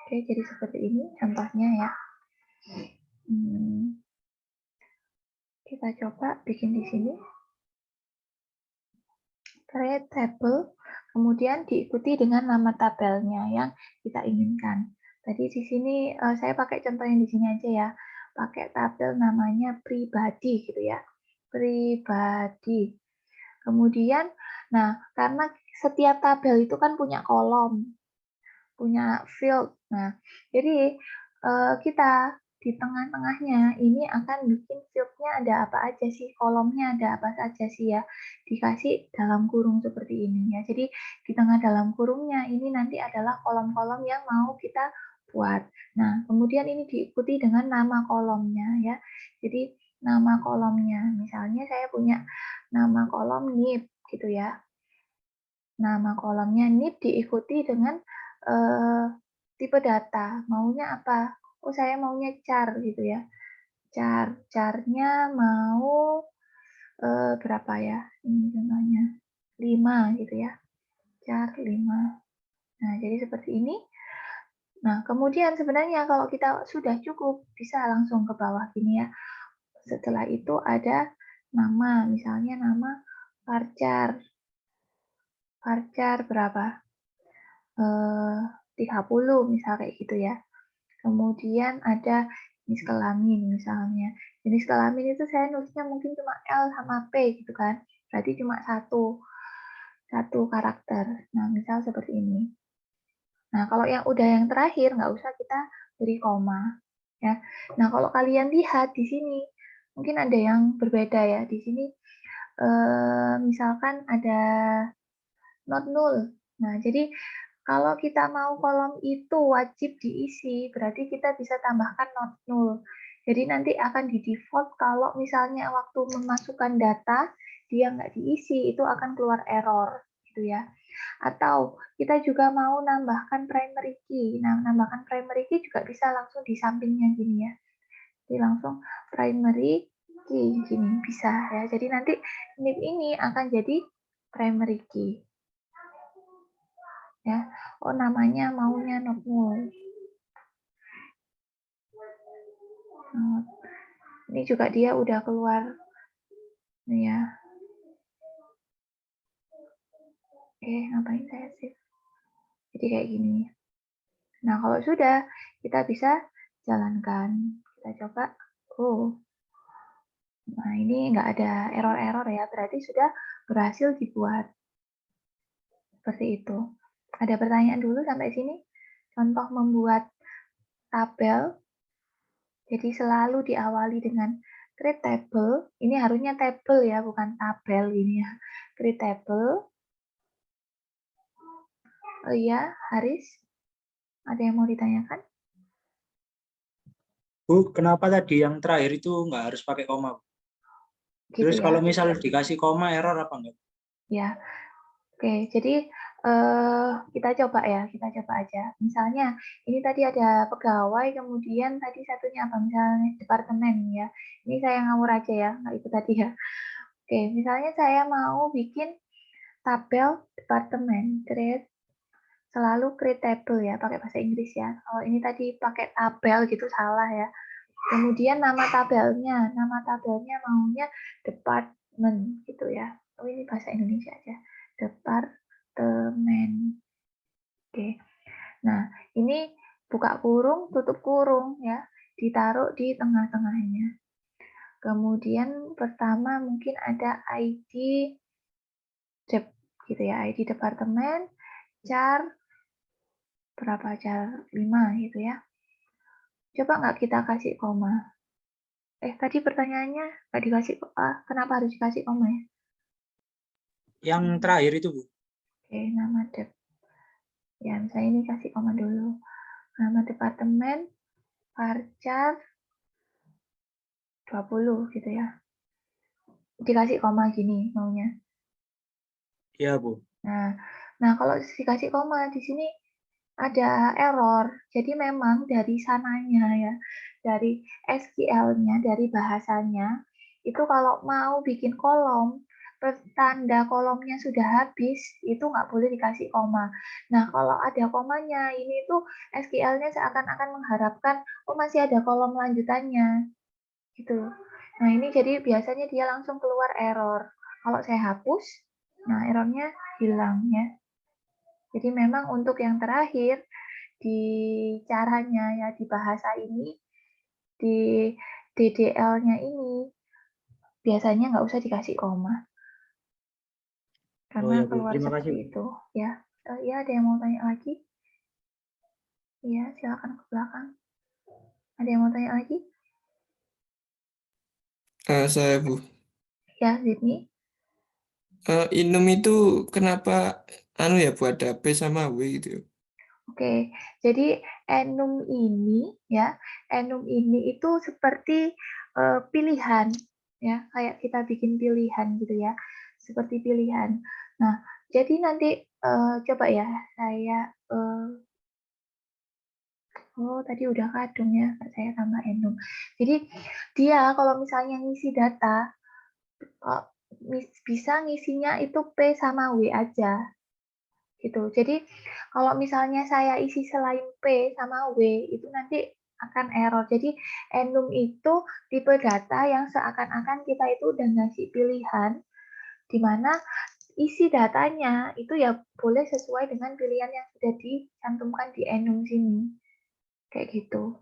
Oke, jadi seperti ini contohnya ya. Kita coba bikin di sini. Create table, kemudian diikuti dengan nama tabelnya yang kita inginkan. Tadi di sini saya pakai contoh yang di sini aja ya. Pakai tabel namanya pribadi gitu ya. Pribadi. Kemudian, nah karena setiap tabel itu kan punya kolom, punya field. Nah, jadi kita di tengah-tengahnya ini akan bikin field-nya ada apa aja sih, kolomnya ada apa saja sih ya. Dikasih dalam kurung seperti ini ya. Jadi di tengah dalam kurungnya ini nanti adalah kolom-kolom yang mau kita buat. Nah, kemudian ini diikuti dengan nama kolomnya ya. Jadi nama kolomnya, misalnya saya punya nama kolom NIP gitu ya. Nama kolomnya NIP diikuti dengan tipe data. Maunya apa? Oh, saya maunya char gitu ya. Charnya mau berapa ya? Ini contohnya 5 gitu ya. Char 5. Nah, jadi seperti ini. Nah, kemudian sebenarnya kalau kita sudah cukup, bisa langsung ke bawah gini ya. Setelah itu ada nama, misalnya nama varchar. Varchar berapa? 30 misal kayak gitu ya. Kemudian ada jenis kelamin misalnya. Jenis kelamin itu saya nulisnya mungkin cuma L sama P gitu kan. Berarti cuma satu karakter. Nah, misal seperti ini. Nah, kalau yang udah yang terakhir, nggak usah kita beri koma. Ya. Nah, kalau kalian lihat di sini, mungkin ada yang berbeda ya. Di sini, misalkan ada not null. Nah, jadi kalau kita mau kolom itu wajib diisi, berarti kita bisa tambahkan not null. Jadi nanti akan di default kalau misalnya waktu memasukkan data, dia nggak diisi, itu akan keluar error. Gitu ya. Atau kita juga mau nambahkan primary key. Nah, nambahkan primary key juga bisa langsung di sampingnya gini ya. Jadi langsung primary key gini bisa ya. Jadi nanti NIP ini akan jadi primary key. Ya, oh namanya maunya not null. Ini juga dia udah keluar nih ya. Ngapain saya sih? Jadi kayak gini. Nah, kalau sudah, kita bisa jalankan. Kita coba. Nah ini nggak ada error-error ya, berarti sudah berhasil dibuat. Seperti itu. Ada pertanyaan dulu sampai sini? Contoh membuat tabel. Jadi selalu diawali dengan create table. Ini harusnya table ya, bukan tabel ini ya. Create table. Oh iya, Haris, ada yang mau ditanyakan? Bu, kenapa tadi yang terakhir itu nggak harus pakai koma? Gitu Terus ya. kalau misal dikasih koma error apa enggak? Ya, oke. Jadi kita coba ya, kita coba aja. Misalnya ini tadi ada pegawai, kemudian tadi satunya apa? Misalnya departemen ya. Ini saya ngawur aja ya, nggak ikut tadi ya. Oke, misalnya saya mau bikin tabel departemen, create selalu create table ya, pakai bahasa Inggris ya. Kalau ini tadi pakai tabel gitu salah ya. Kemudian nama tabelnya maunya department gitu ya. Oh ini bahasa Indonesia aja. Departemen. Oke. Nah, ini buka kurung, tutup kurung ya. Ditaruh di tengah-tengahnya. Kemudian pertama mungkin ada ID gitu ya, ID departemen, char berapa char 5 gitu ya. Coba nggak kita kasih koma? Tadi pertanyaannya nggak dikasih, kenapa harus dikasih koma ya? Yang terakhir itu, Bu. Oke, nama dep. Ya, misalnya ini kasih koma dulu. Nama departemen, varchar 20 gitu ya. Dikasih koma gini maunya. Iya, Bu. Nah, kalau dikasih koma di sini ada error. Jadi memang dari sananya ya, dari SQL-nya, dari bahasanya, itu kalau mau bikin kolom, tanda kolomnya sudah habis, itu nggak boleh dikasih koma. Nah, kalau ada komanya, ini tuh SQL-nya seakan-akan mengharapkan, oh masih ada kolom lanjutannya. Gitu. Nah, ini jadi biasanya dia langsung keluar error. Kalau saya hapus, nah errornya hilang ya. Jadi memang untuk yang terakhir, di caranya ya, di bahasa ini, di DDL-nya ini, biasanya nggak usah dikasih koma. Oh Karena ya, Bu. keluar Terima seperti kasih, Bu. itu. Ya, ya ada yang mau tanya lagi? Iya, silakan ke belakang. Ada yang mau tanya lagi? Saya Bu, Ya, Sydney. Inum itu kenapa ya Bu ada P sama W gitu? Oke, jadi enum ini ya, enum ini itu seperti pilihan ya, kayak kita bikin pilihan gitu ya, seperti pilihan. Nah, jadi nanti coba ya saya oh tadi udah kadung ya, saya tambah enum. Jadi dia kalau misalnya ngisi data bisa ngisinya itu P sama W aja gitu. Jadi kalau misalnya saya isi selain P sama W itu nanti akan error. Jadi enum itu tipe data yang seakan-akan kita itu udah ngasih pilihan di mana isi datanya itu ya boleh sesuai dengan pilihan yang sudah dicantumkan di enum sini. Kayak gitu.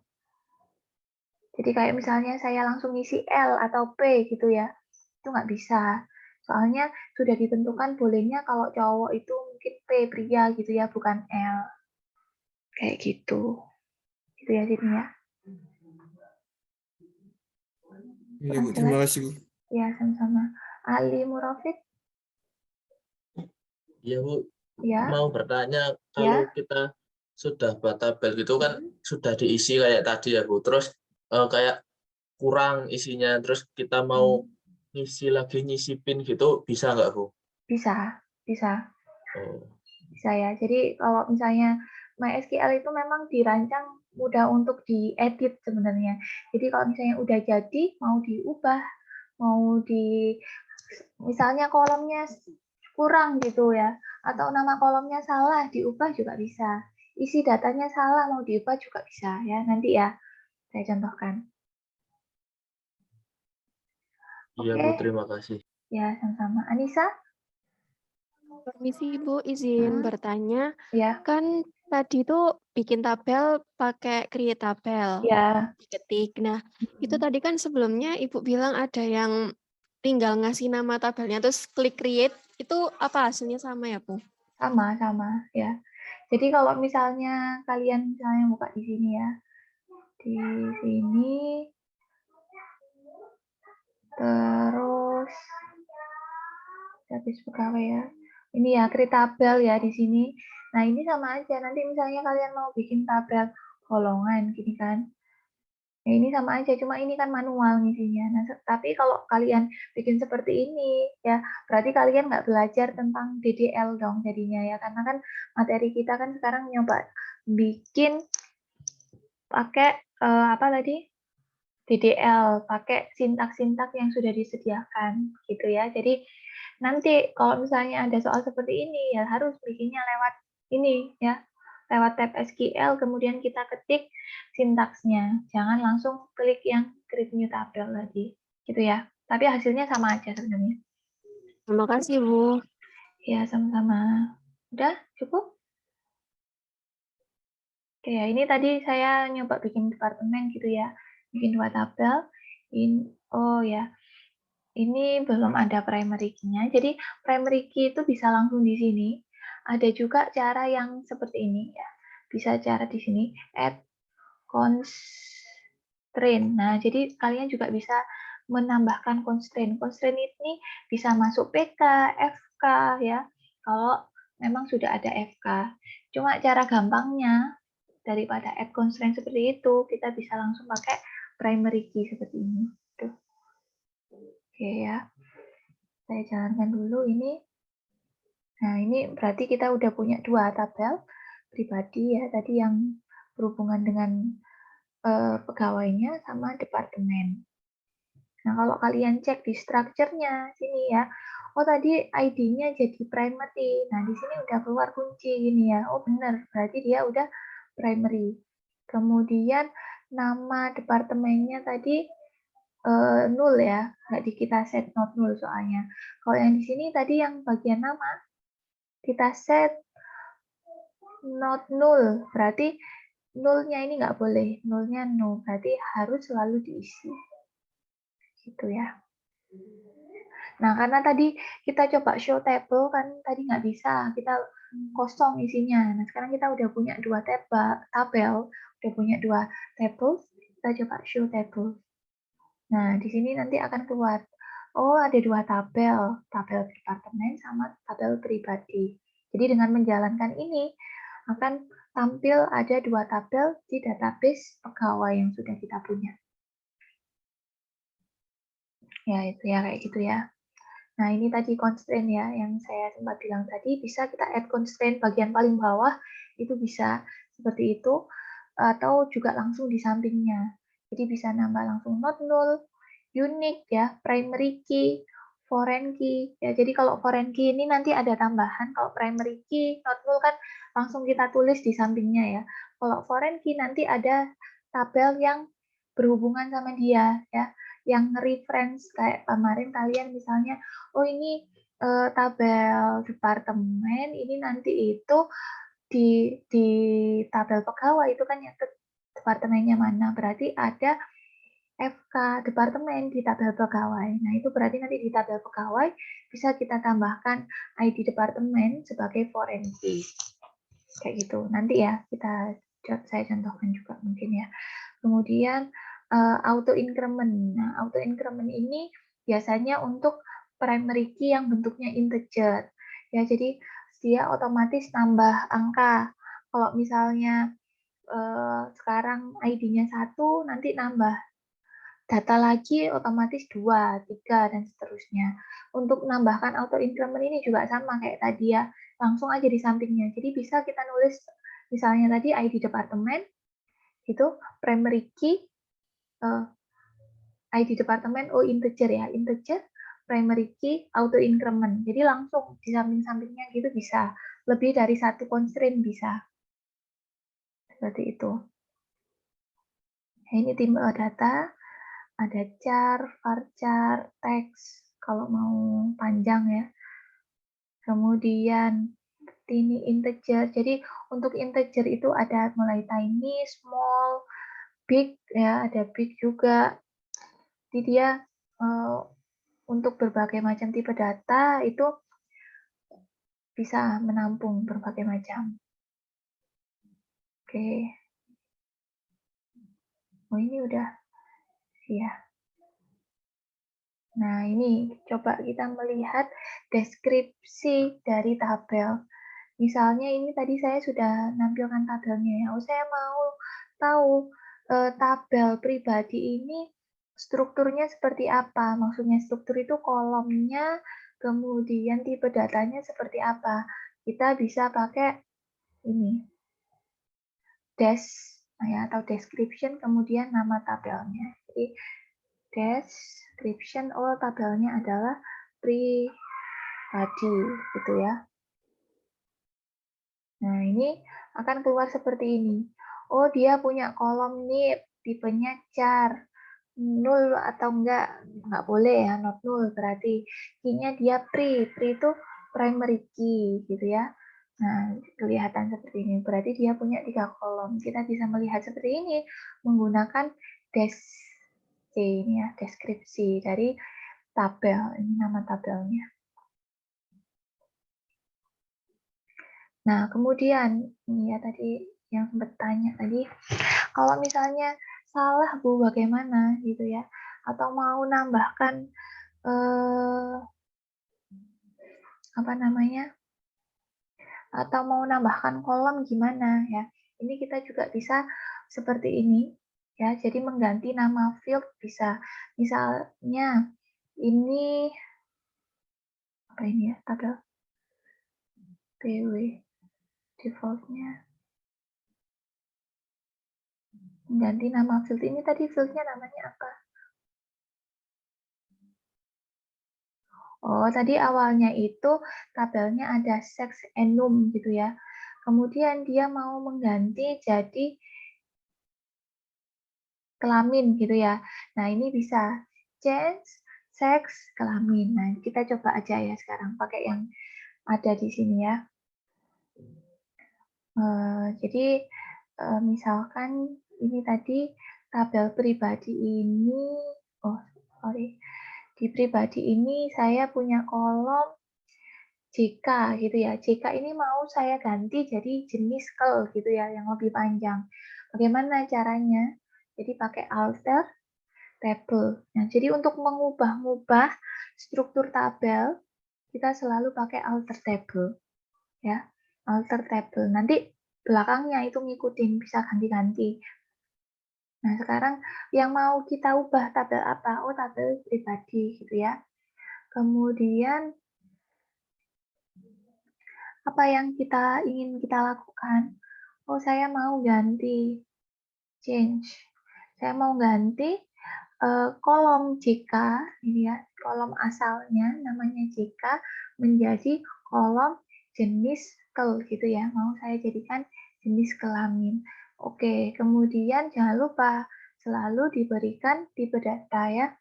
Jadi kayak misalnya saya langsung isi L atau P gitu ya, itu nggak bisa. Soalnya sudah ditentukan bolehnya kalau cowok itu mungkin P pria gitu ya, bukan L. Kayak gitu. Gitu ya, Sydney ya. Iya Kurang Bu, terima jelas? kasih Bu. Ya, sama-sama. Ali Murofik? Iya Bu, Ya, mau bertanya ya. kalau kita sudah buat tabel gitu kan Hmm, sudah diisi kayak tadi ya Bu, terus kayak kurang isinya, terus kita mau ngisi lagi nyisipin gitu bisa nggak Bu? Bisa, bisa. Oh, Bisa ya. Jadi kalau misalnya MySQL itu memang dirancang mudah untuk diedit sebenarnya. Jadi kalau misalnya udah jadi, mau diubah, mau di misalnya kolomnya kurang gitu ya, atau nama kolomnya salah, diubah juga bisa. Isi datanya salah, mau diubah juga bisa ya. Nanti ya, saya contohkan. iya Oke, Bu, terima kasih. ya sama-sama. Anissa? Permisi Ibu, izin bertanya. Ya, Kan tadi tuh bikin tabel pakai create tabel, ya. diketik. Nah, itu tadi kan sebelumnya Ibu bilang ada yang tinggal ngasih nama tabelnya, terus klik create, itu apa hasilnya sama ya, Bu? Sama-sama ya. Jadi kalau misalnya kalian misalnya buka di sini ya, di sini, terus habis pegawai ya. Ini ya, create tabel ya di sini. Nah, ini sama aja. Nanti misalnya kalian mau bikin tabel golongan, gini kan. Ya, ini sama aja, cuma ini kan manual ngisinya. Nah, tapi kalau kalian bikin seperti ini, ya berarti kalian nggak belajar tentang DDL dong jadinya ya. Karena kan materi kita kan sekarang nyoba bikin pakai apa tadi? DDL, pakai sintak-sintak yang sudah disediakan gitu ya. Jadi nanti kalau misalnya ada soal seperti ini ya harus bikinnya lewat ini ya, lewat tab SQL kemudian kita ketik sintaksnya. Jangan langsung klik yang create new table lagi gitu ya. Tapi hasilnya sama aja sebenarnya. Terima kasih, Bu. Ya, sama-sama. Udah cukup? Oke ya, ini tadi saya nyoba bikin departemen gitu ya. Bikin 2 tabel. Oh ya, ini belum ada primary key-nya. Jadi primary key itu bisa langsung di sini. Ada juga cara yang seperti ini ya. Bisa cara di sini add constraint. Nah, jadi kalian juga bisa menambahkan constraint. Constraint ini bisa masuk PK, FK ya. Kalau memang sudah ada FK. Cuma cara gampangnya daripada add constraint seperti itu, kita bisa langsung pakai primary key seperti ini. Tuh. Oke ya. Saya jalankan dulu ini. Nah, ini berarti kita udah punya 2 tabel pribadi ya, tadi yang berhubungan dengan pegawainya sama departemen. Nah, kalau kalian cek di strukturnya sini ya, oh tadi ID-nya jadi primary. Nah, di sini udah keluar kunci ini ya. Oh benar, berarti dia udah primary. Kemudian nama departemennya tadi nul ya, nggak di kita set not nul soalnya. Kalau yang di sini tadi yang bagian nama kita set not nul, berarti nulnya ini nggak boleh, nulnya no, berarti harus selalu diisi. Gitu ya. Nah, karena tadi kita coba show table kan tadi nggak bisa, kita kosong isinya. Nah, sekarang kita udah punya 2 tabel, udah punya 2 tables, kita coba show table. Nah, di sini nanti akan keluar, oh ada 2 tabel, tabel departemen sama tabel pribadi. Jadi dengan menjalankan ini, akan tampil ada 2 tabel di database pegawai yang sudah kita punya. Ya, itu ya, kayak gitu ya. Nah, ini tadi constraint ya, yang saya sempat bilang tadi, bisa kita add constraint bagian paling bawah, itu bisa seperti itu, atau juga langsung di sampingnya. Jadi bisa nambah langsung not null, unique ya, primary key, foreign key. Ya, jadi kalau foreign key ini nanti ada tambahan, kalau primary key, not null kan langsung kita tulis di sampingnya ya. Kalau foreign key nanti ada tabel yang berhubungan sama dia ya, yang reference kayak kemarin kalian misalnya, oh ini tabel departemen, ini nanti itu di tabel pegawai itu kan yang departemennya mana, berarti ada FK departemen di tabel pegawai. Nah, itu berarti nanti di tabel pegawai bisa kita tambahkan ID departemen sebagai foreign key. Kayak gitu. Nanti ya saya contohkan juga mungkin ya. Kemudian auto increment. Nah, auto increment ini biasanya untuk primary key yang bentuknya integer. Ya, jadi dia otomatis nambah angka. Kalau misalnya sekarang ID-nya 1, nanti nambah data lagi otomatis 2, 3, dan seterusnya. Untuk menambahkan auto increment ini juga sama kayak tadi ya, langsung aja di sampingnya. Jadi bisa kita nulis misalnya tadi ID departemen, itu primary key, ID departemen, integer ya, integer, primary key, auto increment. Jadi langsung di samping-sampingnya gitu bisa. Lebih dari 1 constraint bisa. Seperti itu. Nah, ini timbal data, ada char, varchar, teks, kalau mau panjang ya. Kemudian ini integer. Jadi untuk integer itu ada mulai tiny, small, big ya, ada big juga. Jadi dia untuk berbagai macam tipe data itu bisa menampung berbagai macam. Oke. Oh, ini udah ya. Nah, ini coba kita melihat deskripsi dari tabel. Misalnya ini tadi saya sudah nampilkan tabelnya ya. Oh, saya mau tahu tabel pribadi ini strukturnya seperti apa. Maksudnya struktur itu kolomnya, kemudian tipe datanya seperti apa. Kita bisa pakai ini, atau description, kemudian nama tabelnya. Jadi description, tabelnya adalah pribadi, gitu ya. Nah, ini akan keluar seperti ini. Oh, dia punya kolom nih, tipenya char. Null atau enggak boleh ya, not null. Berarti key-nya dia pri itu primary key, gitu ya. Nah, kelihatan seperti ini. Berarti dia punya 3 kolom. Kita bisa melihat seperti ini menggunakan ini ya, deskripsi dari tabel. Ini nama tabelnya. Nah, kemudian ini ya tadi yang sempat tanya tadi, kalau misalnya salah Bu bagaimana gitu ya, atau mau nambahkan apa namanya, atau mau nambahkan kolom gimana ya? Ini kita juga bisa seperti ini ya. Jadi mengganti nama field bisa, misalnya ini apa ini ya, tabel PW defaultnya. Ganti nama field ini tadi fieldnya namanya apa? Oh, tadi awalnya itu tabelnya ada sex enum gitu ya. Kemudian dia mau mengganti jadi kelamin gitu ya. Nah, ini bisa change sex kelamin. Nah, kita coba aja ya sekarang pakai yang ada di sini ya. Jadi misalkan ini tadi tabel pribadi ini, di pribadi ini saya punya kolom JK gitu ya. JK ini mau saya ganti jadi jenis kel gitu ya, yang lebih panjang. Bagaimana caranya? Jadi pakai alter table. Nah, jadi untuk mengubah-ubah struktur tabel, kita selalu pakai alter table. Ya, alter table. Nanti belakangnya itu ngikutin, bisa ganti-ganti. Nah, sekarang yang mau kita ubah tabel apa? Oh, tabel pribadi gitu ya. Kemudian apa yang kita ingin kita lakukan? Oh, saya mau ganti change. Saya mau ganti kolom JK ini ya, kolom asalnya namanya JK menjadi kolom jenis kel gitu ya. Mau saya jadikan jenis kelamin. Oke, kemudian jangan lupa selalu diberikan tipe data ya.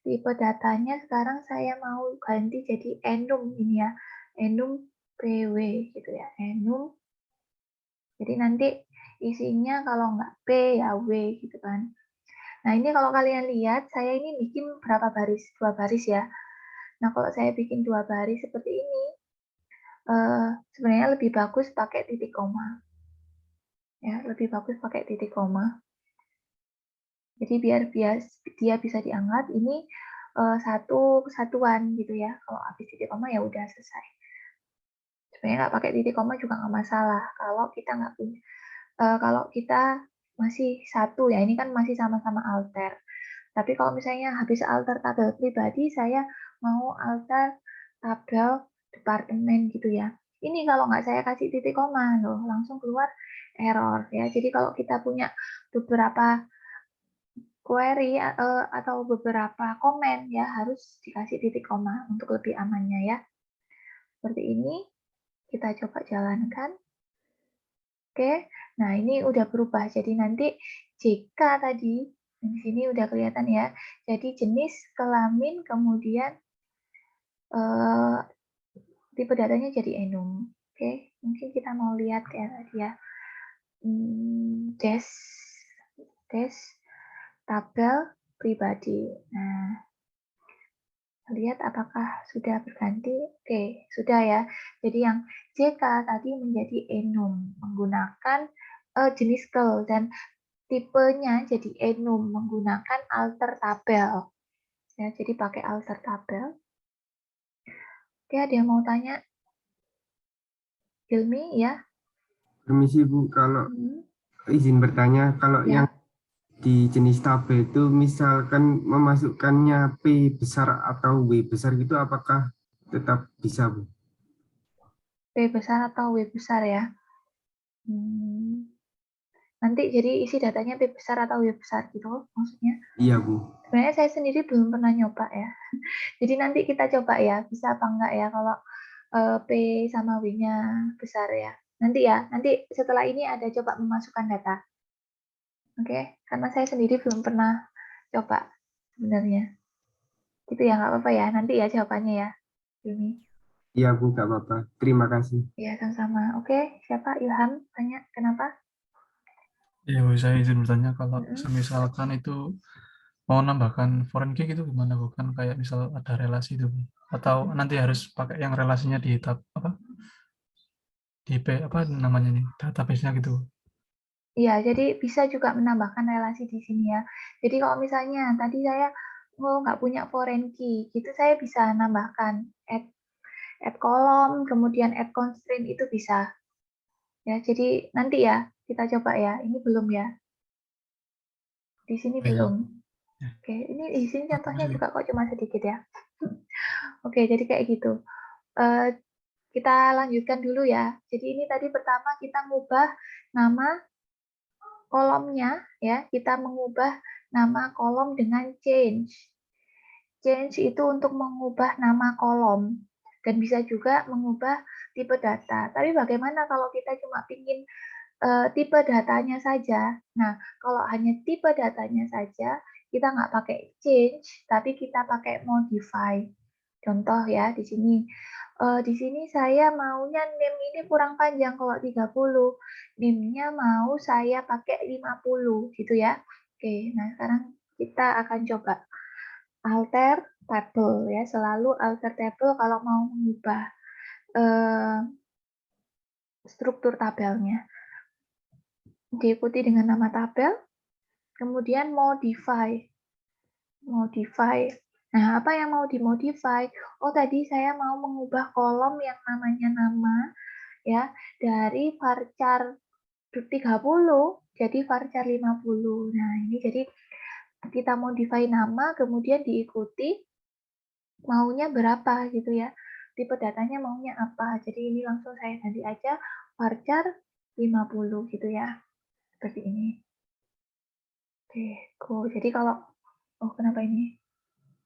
Tipe datanya sekarang saya mau ganti jadi enum ini ya. Enum PW gitu ya. Enum. Jadi nanti isinya kalau nggak P ya W gitu kan. Nah, ini kalau kalian lihat, saya ini bikin berapa baris? 2 baris ya. Nah, kalau saya bikin 2 baris seperti ini, sebenarnya lebih bagus pakai titik koma. Ya, lebih bagus pakai titik koma. Jadi biar dia bisa dianggap ini satu kesatuan gitu ya. Kalau habis titik koma ya udah selesai. Sebenarnya nggak pakai titik koma juga nggak masalah. Kalau kita nggak punya, kalau kita masih satu ya, ini kan masih sama-sama alter. Tapi kalau misalnya habis alter tabel pribadi, saya mau alter tabel departemen gitu ya. Ini kalau nggak saya kasih titik koma, loh, langsung keluar error ya. Jadi kalau kita punya beberapa query atau beberapa komen ya harus dikasih titik koma untuk lebih amannya ya. Seperti ini, kita coba jalankan. Oke, nah ini udah berubah. Jadi nanti JK tadi, di sini udah kelihatan ya. Jadi jenis kelamin, kemudian tipe datanya jadi enum. Oke, mungkin kita mau lihat ya tadi ya. Des tabel pribadi. Nah, lihat apakah sudah berganti. Oke, sudah ya. Jadi yang JK tadi menjadi enum menggunakan jenis kel dan tipenya jadi enum menggunakan alter tabel. Ya, jadi pakai alter tabel. Oke, ada yang mau tanya? Hilmi, ya? Permisi Bu, kalau Hmm, izin bertanya, kalau ya. yang di jenis tabel itu misalkan memasukkannya P besar atau W besar gitu, apakah tetap bisa Bu? P besar atau W besar ya? Nanti jadi isi datanya P besar atau W besar gitu maksudnya? Iya Bu. Sebenarnya saya sendiri belum pernah nyoba ya. Jadi nanti kita coba ya, bisa apa enggak ya kalau P sama W-nya besar ya. Nanti setelah ini ada coba memasukkan data. Oke, karena saya sendiri belum pernah coba sebenarnya. Gitu ya, nggak apa-apa ya. Nanti ya jawabannya ya. Ini. Iya Bu, nggak apa-apa. Terima kasih. Ya, sama-sama. Oke, siapa? Ilham tanya kenapa? Ya, Bu, saya izin bertanya kalau Mm-mm. misalkan itu mau nambahkan foreign key itu gimana Bu? Kan kayak misal ada relasi itu Bu. Atau nanti harus pakai yang relasinya di tab apa? Di apa namanya nih? Database-nya gitu. Bu. Iya, jadi bisa juga menambahkan relasi di sini ya. Jadi kalau misalnya tadi saya nggak punya foreign key, gitu saya bisa nambahkan add kolom, kemudian add constraint itu bisa. Ya, jadi nanti ya kita coba ya. Ini belum ya. Di sini Oke, belum. ya. Oke, ini di sini contohnya Makasih. juga kok cuma sedikit ya. Oke, jadi kayak gitu. Kita lanjutkan dulu ya. Jadi ini tadi pertama kita ngubah nama kolomnya ya. Kita mengubah nama kolom dengan change. Change itu untuk mengubah nama kolom dan bisa juga mengubah tipe data. Tapi bagaimana kalau kita cuma ingin tipe datanya saja? Nah, kalau hanya tipe datanya saja, kita nggak pakai change, tapi kita pakai modify. Contoh ya di sini. Di sini saya maunya name ini kurang panjang kalau 30. Name-nya mau saya pakai 50 gitu ya. Oke, nah sekarang kita akan coba alter table ya, selalu alter table kalau mau mengubah struktur tabelnya. Diikuti dengan nama tabel, kemudian modify. Nah, apa yang mau dimodify? Oh, tadi saya mau mengubah kolom yang namanya nama ya dari varchar 30 jadi varchar 50. Nah, ini jadi kita modify nama kemudian diikuti maunya berapa gitu ya. Tipe datanya maunya apa. Jadi ini langsung saya ganti aja varchar 50 gitu ya. Seperti ini. Oke, go. Jadi kalau kenapa ini?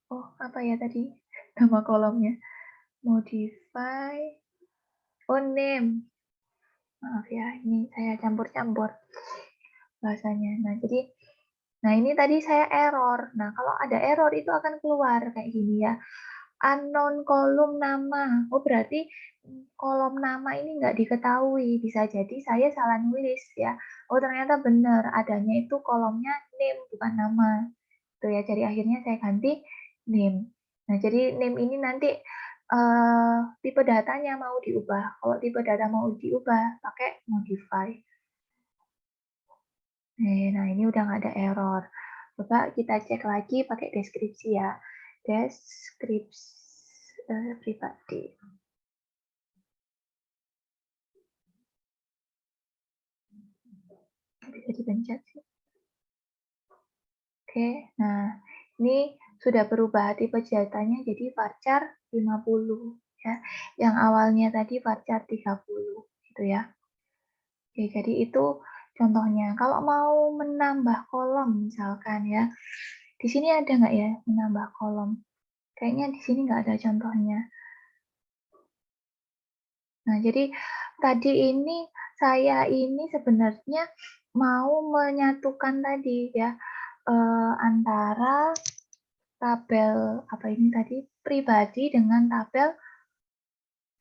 Oh, apa ya tadi? Nama kolomnya. Modify. Oh, name. Maaf ya, ini saya campur-campur bahasanya. Nah ini tadi saya error. Nah, kalau ada error itu akan keluar kayak gini ya. Unknown kolom nama. Oh, berarti kolom nama ini nggak diketahui. Bisa jadi saya salah nulis ya. Oh, ternyata benar. Adanya itu kolomnya name, bukan nama. Tuh ya, jadi akhirnya saya ganti name. Nah, jadi name ini nanti tipe datanya mau diubah. Kalau tipe data mau diubah, pakai modify. Nah, ini udah nggak ada error. Coba kita cek lagi pakai deskripsi ya. Deskripsi pribadi. Bisa dipencet sih. Oke, nah ini sudah berubah tipe datanya jadi varchar 50 ya. Yang awalnya tadi varchar 30 gitu ya. Oke, jadi itu contohnya. Kalau mau menambah kolom misalkan ya. Di sini ada nggak ya menambah kolom? Kayaknya di sini nggak ada contohnya. Nah, jadi tadi ini saya ini sebenarnya mau menyatukan tadi ya antara tabel apa ini tadi pribadi dengan tabel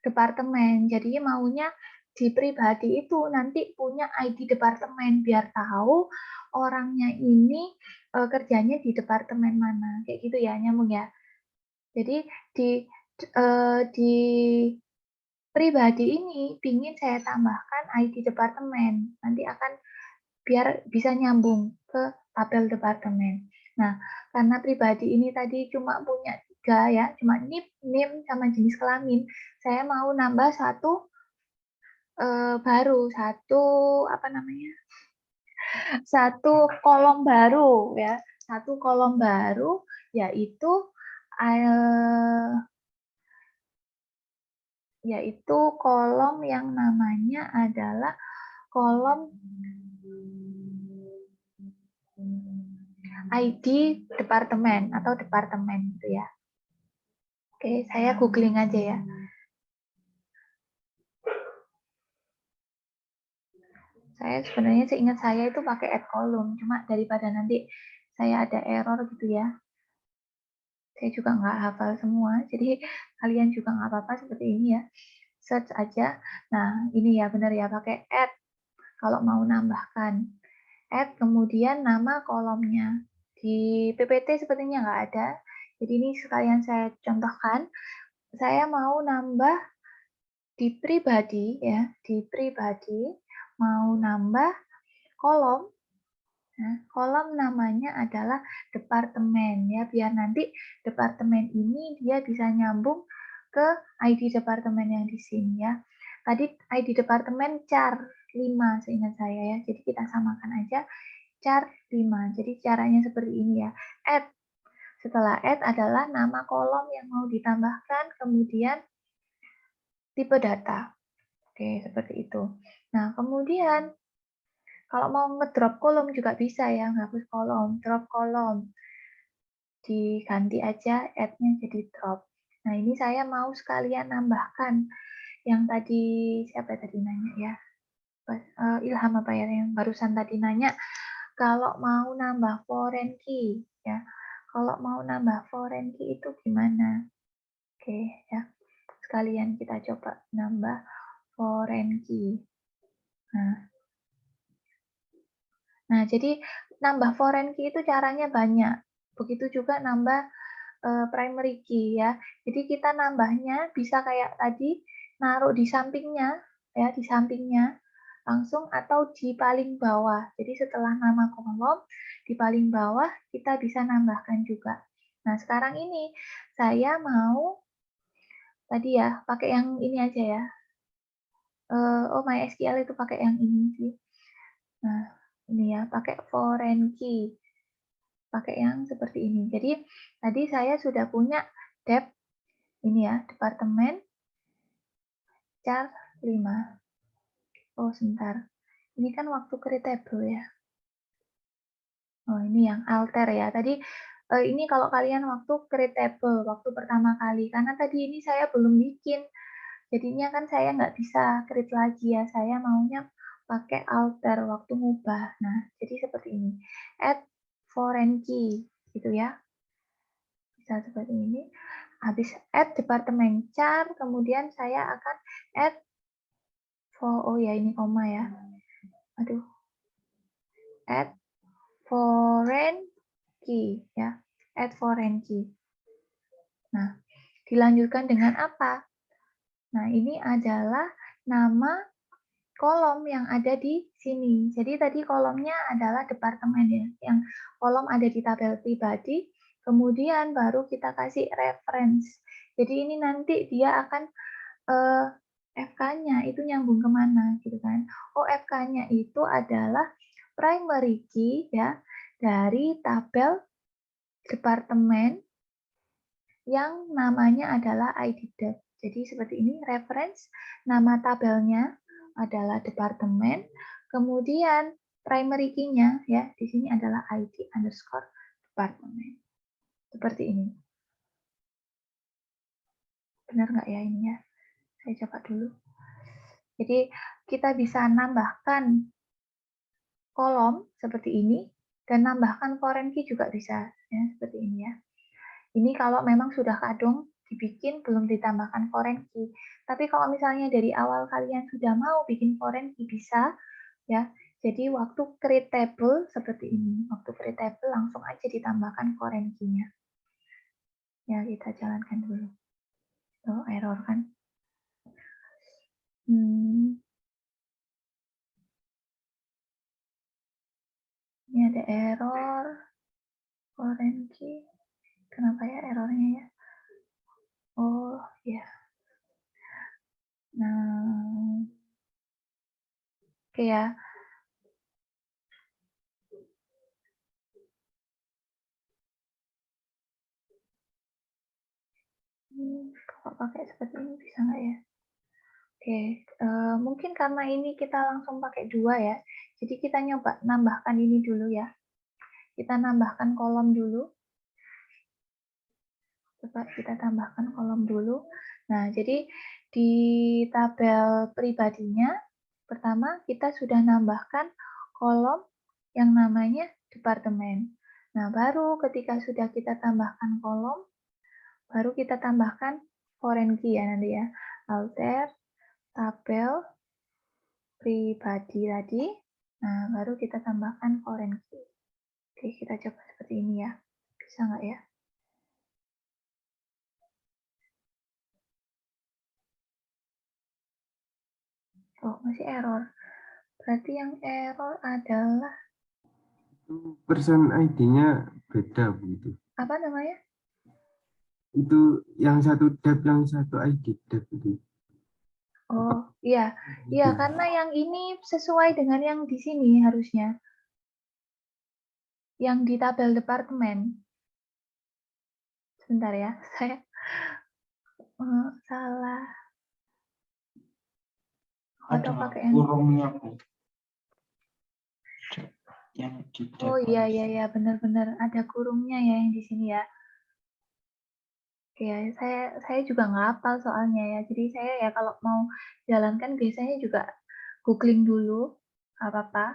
departemen. Jadi maunya di pribadi itu nanti punya ID departemen biar tahu orangnya ini kerjanya di departemen mana. Kayak gitu ya, nyambung ya. Jadi di pribadi ini ingin saya tambahkan ID departemen. Nanti akan biar bisa nyambung ke tabel departemen. Nah, karena pribadi ini tadi cuma punya 3 ya, cuma NIP, NIM, sama jenis kelamin. Saya mau nambah satu baru, satu kolom baru ya, satu kolom baru yaitu kolom yang namanya adalah kolom ID departemen atau departemen gitu ya. Oke, saya googling aja ya. Saya sebenarnya seingat saya itu pakai add column, cuma daripada nanti saya ada error gitu ya. Saya juga nggak hafal semua, jadi kalian juga nggak apa-apa seperti ini ya. Search aja. Nah, ini ya benar ya, pakai add kalau mau nambahkan. Add, kemudian nama kolomnya. Di PPT sepertinya nggak ada, jadi ini sekalian saya contohkan. Saya mau nambah di pribadi ya, di pribadi mau nambah kolom. Nah, kolom namanya adalah departemen ya, biar nanti departemen ini dia bisa nyambung ke ID departemen yang di sini ya. Tadi ID departemen char 5 seingat saya ya. Jadi kita samakan aja char 5. Jadi caranya seperti ini ya. Add. Setelah add adalah nama kolom yang mau ditambahkan, kemudian tipe data. Oke, seperti itu. Nah, kemudian kalau mau ngedrop kolom juga bisa ya, hapus kolom, drop kolom. Diganti aja add-nya jadi drop. Nah, ini saya mau sekalian nambahkan yang tadi, siapa tadi nanya ya? Ilham apa ya, yang barusan tadi nanya, kalau mau nambah foreign key ya. Kalau mau nambah foreign key itu gimana? Oke, ya. Sekalian kita coba nambah foreign key. Nah, jadi nambah foreign key itu caranya banyak. Begitu juga nambah primary key ya. Jadi kita nambahnya bisa kayak tadi, naruh di sampingnya ya, di sampingnya langsung atau di paling bawah. Jadi setelah nama kolom di paling bawah kita bisa nambahkan juga. Nah, sekarang ini saya mau tadi ya pakai yang ini aja ya. Oh, MySQL itu pakai yang ini sih. Nah, ini ya, pakai foreign key. Pakai yang seperti ini. Jadi tadi saya sudah punya dep ini ya, departemen char 5. Oh, sebentar. Ini kan waktu create table ya. Oh, ini yang alter ya. Tadi ini kalau kalian waktu create table, waktu pertama kali. Karena tadi ini saya belum bikin. Jadinya kan saya nggak bisa create lagi ya. Saya maunya pakai alter waktu ngubah. Nah, jadi seperti ini. Add foreign key, gitu ya. Bisa seperti ini. Habis add departemen char, kemudian saya akan add oh ya ini koma ya. Aduh. Add foreign key ya. Add foreign key. Nah, dilanjutkan dengan apa? Nah, ini adalah nama kolom yang ada di sini. Jadi tadi kolomnya adalah departemen ya. Yang kolom ada di tabel pribadi, kemudian baru kita kasih reference. Jadi ini nanti dia akan FK-nya itu nyambung kemana gitu kan. Oh, FK-nya itu adalah primary key ya dari tabel departemen yang namanya adalah ID dep. Jadi seperti ini reference, nama tabelnya adalah departemen, kemudian primary key-nya ya di sini adalah ID underscore departemen. Seperti ini. Benar nggak ya ini ya? Saya coba dulu. Jadi kita bisa nambahkan kolom seperti ini dan nambahkan foreign key juga bisa ya seperti ini ya. Ini kalau memang sudah kadung dibikin belum ditambahkan foreign key. Tapi kalau misalnya dari awal kalian sudah mau bikin foreign key bisa ya. Jadi waktu create table seperti ini. Waktu create table langsung aja ditambahkan foreign key-nya. Ya, kita jalankan dulu. Oh, error kan. Ini ada error. foreign key. Kenapa ya errornya ya? Oh, ya. Nah, oke ya. Kalau pakai seperti ini bisa nggak ya? Oke, mungkin karena ini kita langsung pakai 2 ya. Jadi kita nyoba nambahkan ini dulu ya. Kita nambahkan kolom dulu. Coba kita tambahkan kolom dulu. Nah, jadi di tabel pribadinya, pertama kita sudah nambahkan kolom yang namanya departemen. Nah, baru ketika sudah kita tambahkan kolom, baru kita tambahkan foreign key ya nanti ya. Alter, tabel, pribadi tadi. Nah, baru kita tambahkan foreign key. Oke, kita coba seperti ini ya. Bisa nggak ya? Oh, masih error. Berarti yang error adalah Person ID-nya beda begitu. apa namanya? Itu yang satu tab, yang satu ID tab itu. Oh, iya. Iya, karena yang ini sesuai dengan yang di sini harusnya. Yang di tabel departemen. Sebentar ya, saya salah. Atau Ada pakai yang kurungnya, Bu. Yang di Oh iya benar-benar ada kurungnya ya yang di sini ya. Oke, saya juga nggak hafal soalnya ya. Jadi saya ya kalau mau jalankan biasanya juga googling dulu, nggak apa-apa.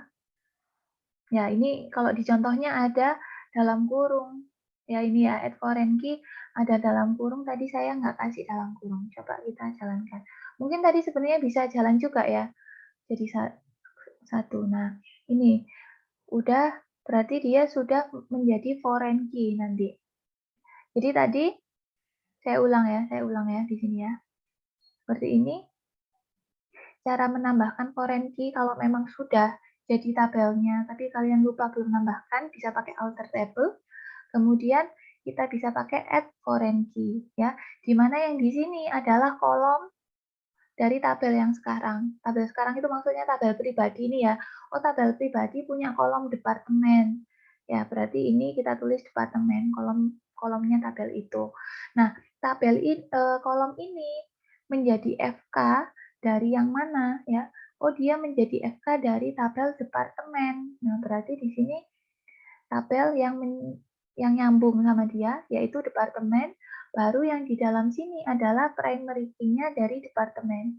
Ya ini kalau di contohnya ada dalam kurung. Ya ini ya add foreign key ada dalam kurung. Tadi saya nggak kasih dalam kurung. Coba kita jalankan. Mungkin tadi sebenarnya bisa jalan juga ya. Jadi satu. Nah ini udah berarti dia sudah menjadi foreign key nanti. Jadi tadi saya ulang ya di sini ya. Seperti ini. Cara menambahkan foreign key kalau memang sudah jadi tabelnya, tapi kalian lupa belum menambahkan, bisa pakai alter table. Kemudian kita bisa pakai add foreign key ya. Di mana yang di sini adalah kolom dari tabel yang sekarang. Tabel sekarang itu maksudnya tabel pribadi ini ya. Oh, tabel pribadi punya kolom departemen. Ya, berarti ini kita tulis departemen, kolomnya tabel itu. Nah, kolom ini menjadi FK dari yang mana ya? Oh, dia menjadi FK dari tabel departemen. Nah, berarti di sini tabel yang nyambung sama dia yaitu departemen. Baru yang di dalam sini adalah primary key-nya dari departemen.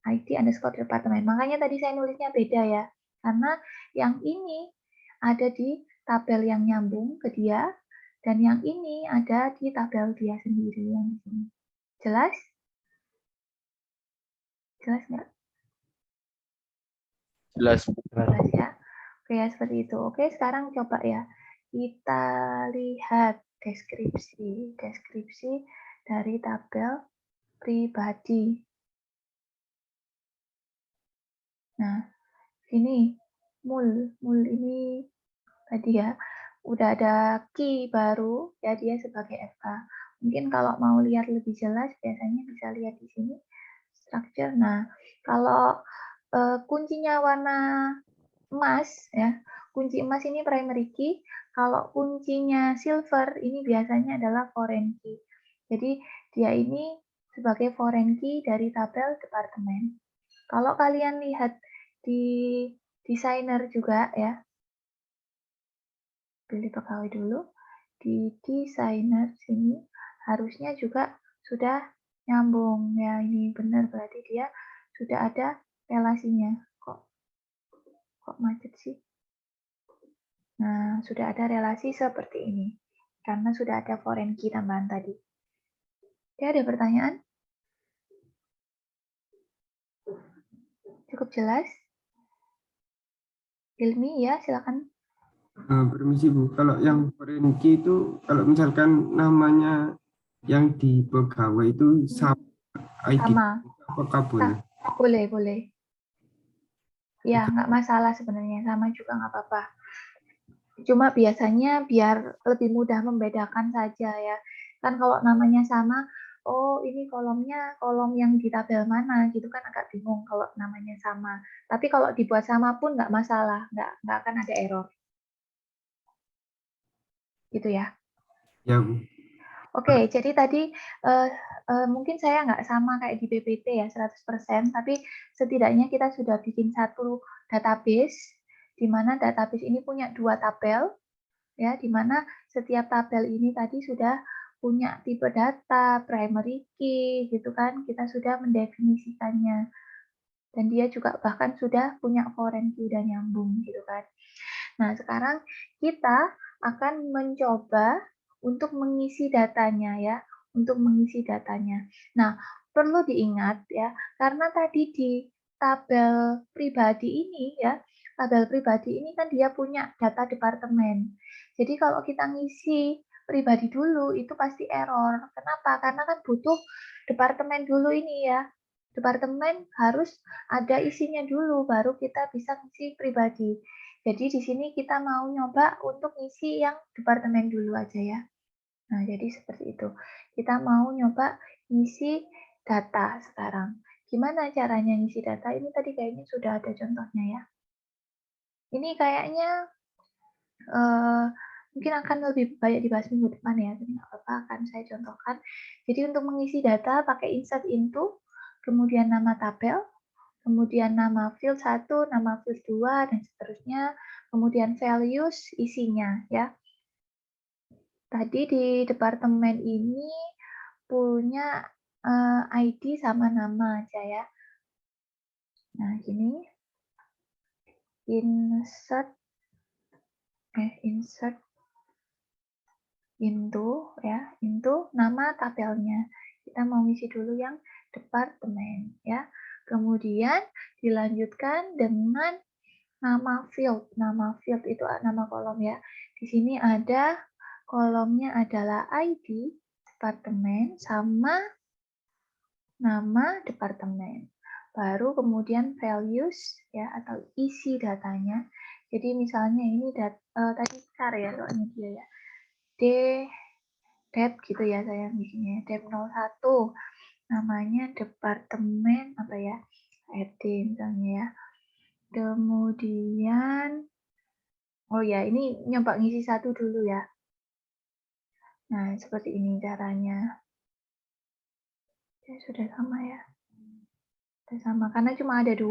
ID underscore departemen. Makanya tadi saya nulisnya beda ya. Karena yang ini ada di tabel yang nyambung ke dia. Dan yang ini ada di tabel dia sendiri yang di sini. Jelas? Jelas nggak? Jelas. Jelas ya. Oke ya seperti itu. Oke sekarang coba ya. Kita lihat deskripsi dari tabel pribadi. Nah, sini mul ini tadi ya udah ada key baru ya dia sebagai FK. Mungkin kalau mau lihat lebih jelas biasanya bisa lihat di sini structure. Nah, kalau kuncinya warna emas ya, kunci emas ini primary key. Kalau kuncinya silver ini biasanya adalah foreign key. Jadi dia ini sebagai foreign key dari tabel departemen. Kalau kalian lihat di desainer juga ya, pilih pegawai dulu. Di desainer sini harusnya juga sudah nyambung ya, ini benar berarti dia sudah ada relasinya. Kok macet sih? Nah, sudah ada relasi seperti ini. Karena sudah ada foreign key tambahan tadi. Oke, ada pertanyaan? Cukup jelas? Ilmi ya, silakan. Permisi Bu, kalau yang foreign key itu kalau misalkan namanya yang di pegawai itu sama ID Sama. apakah boleh? Boleh. Ya, nggak masalah sebenarnya. Sama juga nggak apa-apa. Cuma biasanya biar lebih mudah membedakan saja ya. Kan kalau namanya sama, oh ini kolomnya kolom yang di tabel mana gitu kan agak bingung kalau namanya sama. Tapi kalau dibuat sama pun nggak masalah, nggak akan ada error. Gitu ya. Ya, Bu. Oke, jadi tadi mungkin saya nggak sama kayak di PPT ya 100%, tapi setidaknya kita sudah bikin satu database, di mana database ini punya 2 tabel, ya, di mana setiap tabel ini tadi sudah punya tipe data, primary key, gitu kan, kita sudah mendefinisikannya. Dan dia juga bahkan sudah punya foreign key udah nyambung, gitu kan. Nah, sekarang kita akan mencoba untuk mengisi datanya ya, untuk mengisi datanya. Nah, perlu diingat ya, karena tadi di tabel pribadi ini ya, tabel pribadi ini kan dia punya data departemen. Jadi kalau kita ngisi pribadi dulu itu pasti error. Kenapa? Karena kan butuh departemen dulu ini ya. Departemen harus ada isinya dulu baru kita bisa ngisi pribadi. Jadi di sini kita mau nyoba untuk ngisi yang departemen dulu aja ya. Nah, jadi seperti itu. Kita mau nyoba ngisi data sekarang. Gimana caranya ngisi data? Ini tadi kayaknya sudah ada contohnya ya. Ini kayaknya mungkin akan lebih banyak dibahas minggu depan ya, tapi nggak apa-apa, akan saya contohkan. Jadi untuk mengisi data pakai insert into, kemudian nama tabel, kemudian nama field 1, nama field 2, dan seterusnya, kemudian values isinya ya. Tadi di departemen ini punya ID sama nama aja ya. Nah, gini. Insert into ya, into nama tabelnya. Kita mau ngisi dulu yang departemen ya. Kemudian dilanjutkan dengan nama field. Nama field itu nama kolom ya. Di sini ada kolomnya adalah ID departemen sama nama departemen. Baru kemudian values ya atau isi datanya. Jadi misalnya ini tadi char ya soalnya dia ya. Dep gitu ya saya bikinnya. Dep 01 namanya departemen apa ya? RD misalnya ya. Kemudian oh ya, ini nyoba ngisi satu dulu ya. Nah, seperti ini caranya. Ya, sudah sama ya. Sudah sama, karena cuma ada 2.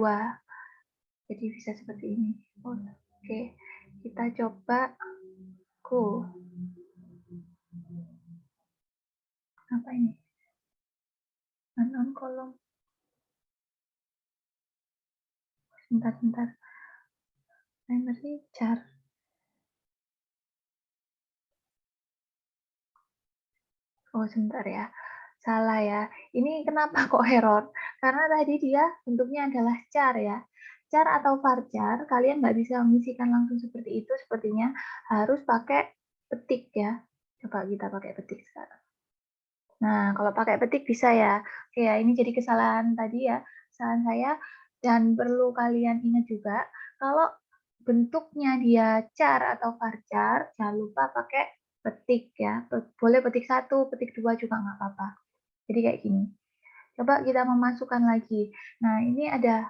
Jadi bisa seperti ini. Oke, kita coba go. Apa ini? Unknown kolom. Bentar. Primary char. Oh, sebentar ya. Salah ya. Ini kenapa kok error? Karena tadi dia bentuknya adalah char ya. Char atau varchar, kalian nggak bisa mengisikan langsung seperti itu. Sepertinya harus pakai petik ya. Coba kita pakai petik sekarang. Nah, kalau pakai petik bisa ya. Oke ya, ini jadi kesalahan tadi ya. Kesalahan saya. Dan perlu kalian ingat juga, kalau bentuknya dia char atau varchar, jangan lupa pakai petik ya. Boleh petik 1, petik 2 juga nggak apa-apa. Jadi kayak gini. Coba kita memasukkan lagi. Nah, ini ada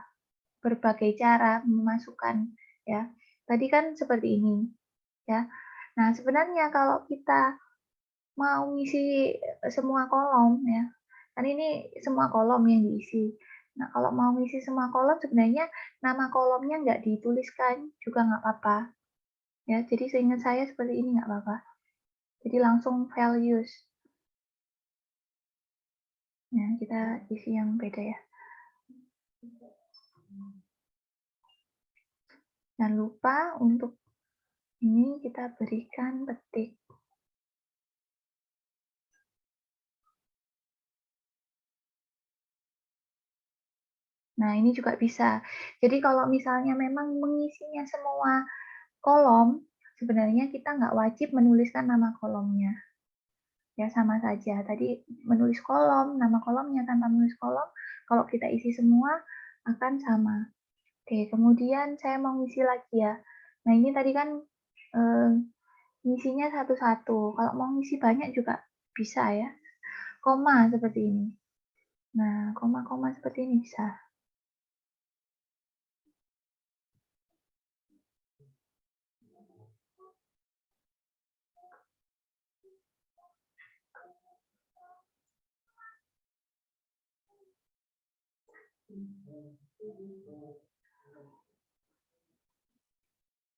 berbagai cara memasukkan ya. Tadi kan seperti ini ya. Nah, sebenarnya kalau kita mau ngisi semua kolom ya. Kan ini semua kolom yang diisi. Nah, kalau mau ngisi semua kolom sebenarnya nama kolomnya nggak dituliskan juga nggak apa-apa. Ya, jadi seingat saya seperti ini nggak apa-apa. Jadi langsung values. Ya, kita isi yang beda ya. Jangan lupa untuk ini kita berikan petik. Nah, ini juga bisa. Jadi kalau misalnya memang mengisinya semua kolom, sebenarnya kita nggak wajib menuliskan nama kolomnya. Ya, sama saja. Tadi menulis kolom, nama kolomnya tanpa menulis kolom, kalau kita isi semua akan sama. Oke, kemudian saya mau ngisi lagi ya. Nah, ini tadi kan ngisinya satu-satu. Kalau mau ngisi banyak juga bisa ya. Koma seperti ini. Nah, koma-koma seperti ini bisa.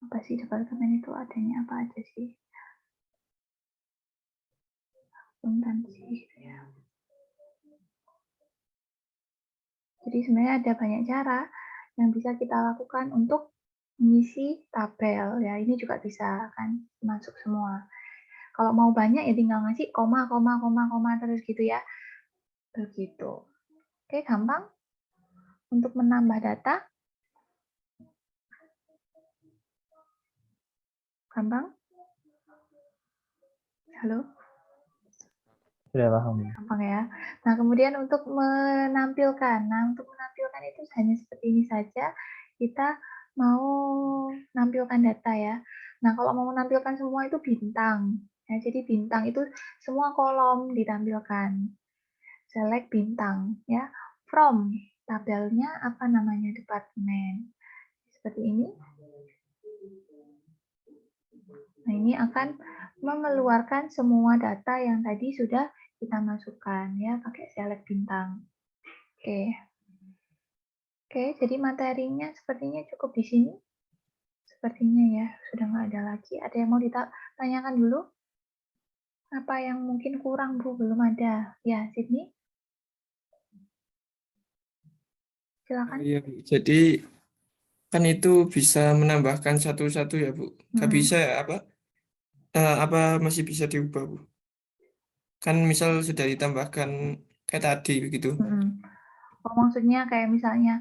Apa sih departemen itu adanya apa aja sih? Akuntansi gitu ya. Jadi sebenarnya ada banyak cara yang bisa kita lakukan untuk mengisi tabel ya. Ini juga bisa kan masuk semua. Kalau mau banyak ya tinggal ngasih koma, koma, koma, koma terus gitu ya. Begitu. Oke, gampang. Untuk menambah data. Gampang? Halo? Sudah paham. Gampang ya. Nah, kemudian untuk menampilkan. Nah, untuk menampilkan itu hanya seperti ini saja. Kita mau menampilkan data ya. Nah, kalau mau menampilkan semua itu bintang. Ya, jadi bintang itu semua kolom ditampilkan. Select bintang ya. From tabelnya apa namanya departemen. Seperti ini. Nah, ini akan mengeluarkan semua data yang tadi sudah kita masukkan ya pakai select bintang. Oke. Oke, jadi materinya sepertinya cukup di sini. Sepertinya ya, sudah nggak ada lagi. Ada yang mau ditanyakan dulu? Apa yang mungkin kurang, Bu? Belum ada. Ya, Sydney? Silakan. Iya, Bu. Jadi kan itu bisa menambahkan satu-satu ya, Bu. Nggak bisa ya, apa masih bisa diubah, Bu? Kan misal sudah ditambahkan kayak tadi begitu. Oh, maksudnya kayak misalnya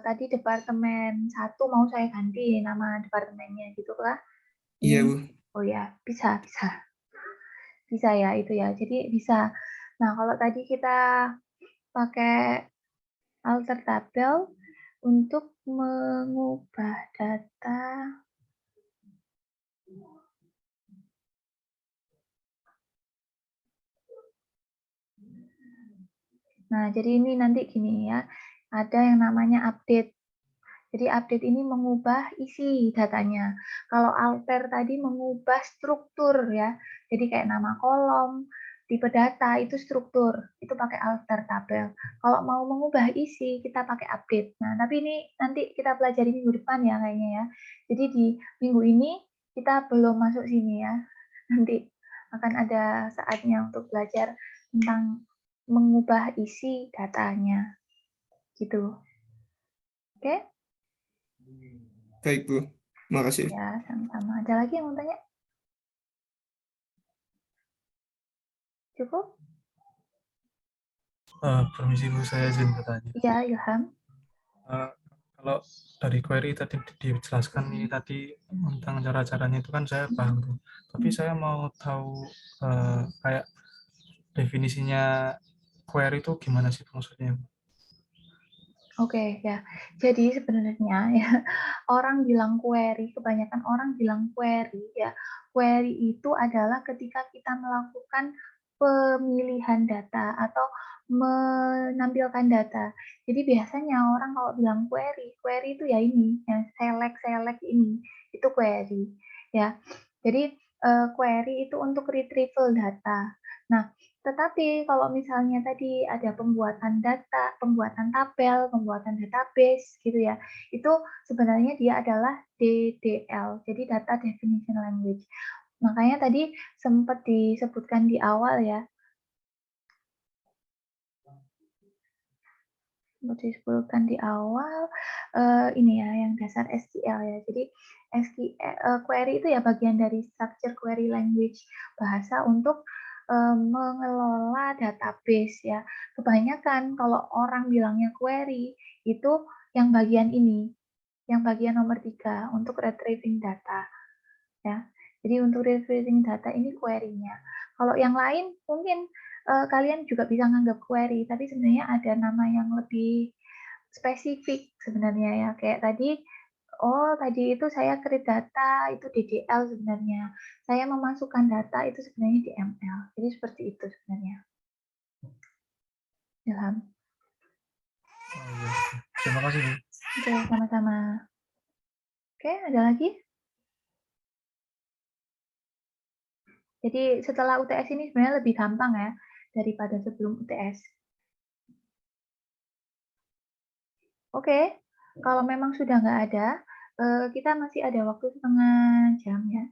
tadi departemen 1 mau saya ganti nama departemennya gitu lah. Iya, Ini, Bu. oh ya, bisa. Bisa ya itu ya. Jadi bisa. Nah, kalau tadi kita pakai alter tabel untuk mengubah data. Nah, jadi ini nanti gini ya, ada yang namanya update. Jadi update ini mengubah isi datanya. Kalau alter tadi mengubah struktur ya. Jadi kayak nama kolom, tipe data itu struktur. Itu pakai alter tabel. Kalau mau mengubah isi kita pakai update. Nah, tapi ini nanti kita pelajari minggu depan ya kayaknya ya. Jadi di minggu ini kita belum masuk sini ya. Nanti akan ada saatnya untuk belajar tentang mengubah isi datanya. Gitu. Oke? Baik, Bu. Makasih. Ya, sama-sama. Ada lagi yang mau tanya? Cukup? Permisi Bu, saya izin bertanya. Iya, Ilham. Kalau dari query tadi dijelaskan nih tadi tentang cara-caranya itu kan saya paham tuh. Tapi saya mau tahu kayak definisinya query itu gimana sih maksudnya? Oke, ya. Jadi sebenarnya ya orang bilang query, kebanyakan orang bilang query ya. Query itu adalah ketika kita melakukan pemilihan data atau menampilkan data. Jadi biasanya orang kalau bilang query itu ya ini, yang select ini, itu query ya. Jadi query itu untuk retrieval data. Nah, tetapi kalau misalnya tadi ada pembuatan data, pembuatan tabel, pembuatan database gitu ya, itu sebenarnya dia adalah DDL, jadi Data Definition Language. Makanya tadi sempat disebutkan di awal ya, ini ya yang dasar SQL ya. Jadi query itu ya bagian dari structure query language, bahasa untuk mengelola database ya. Kebanyakan kalau orang bilangnya query itu yang bagian ini, yang bagian nomor 3 untuk retrieving data ya. Jadi untuk retrieving data ini query-nya. Kalau yang lain mungkin kalian juga bisa nganggap query, tapi sebenarnya ada nama yang lebih spesifik sebenarnya ya. Kayak tadi Oh, tadi itu saya create data, itu DDL sebenarnya. Saya memasukkan data, itu sebenarnya DML. Jadi seperti itu sebenarnya. Ilham. Oh, iya. Terima kasih, Bu. Oke, sama-sama. Oke, ada lagi? Jadi setelah UTS ini sebenarnya lebih gampang ya daripada sebelum UTS. Oke, kalau memang sudah nggak ada, kita masih ada waktu setengah jam ya.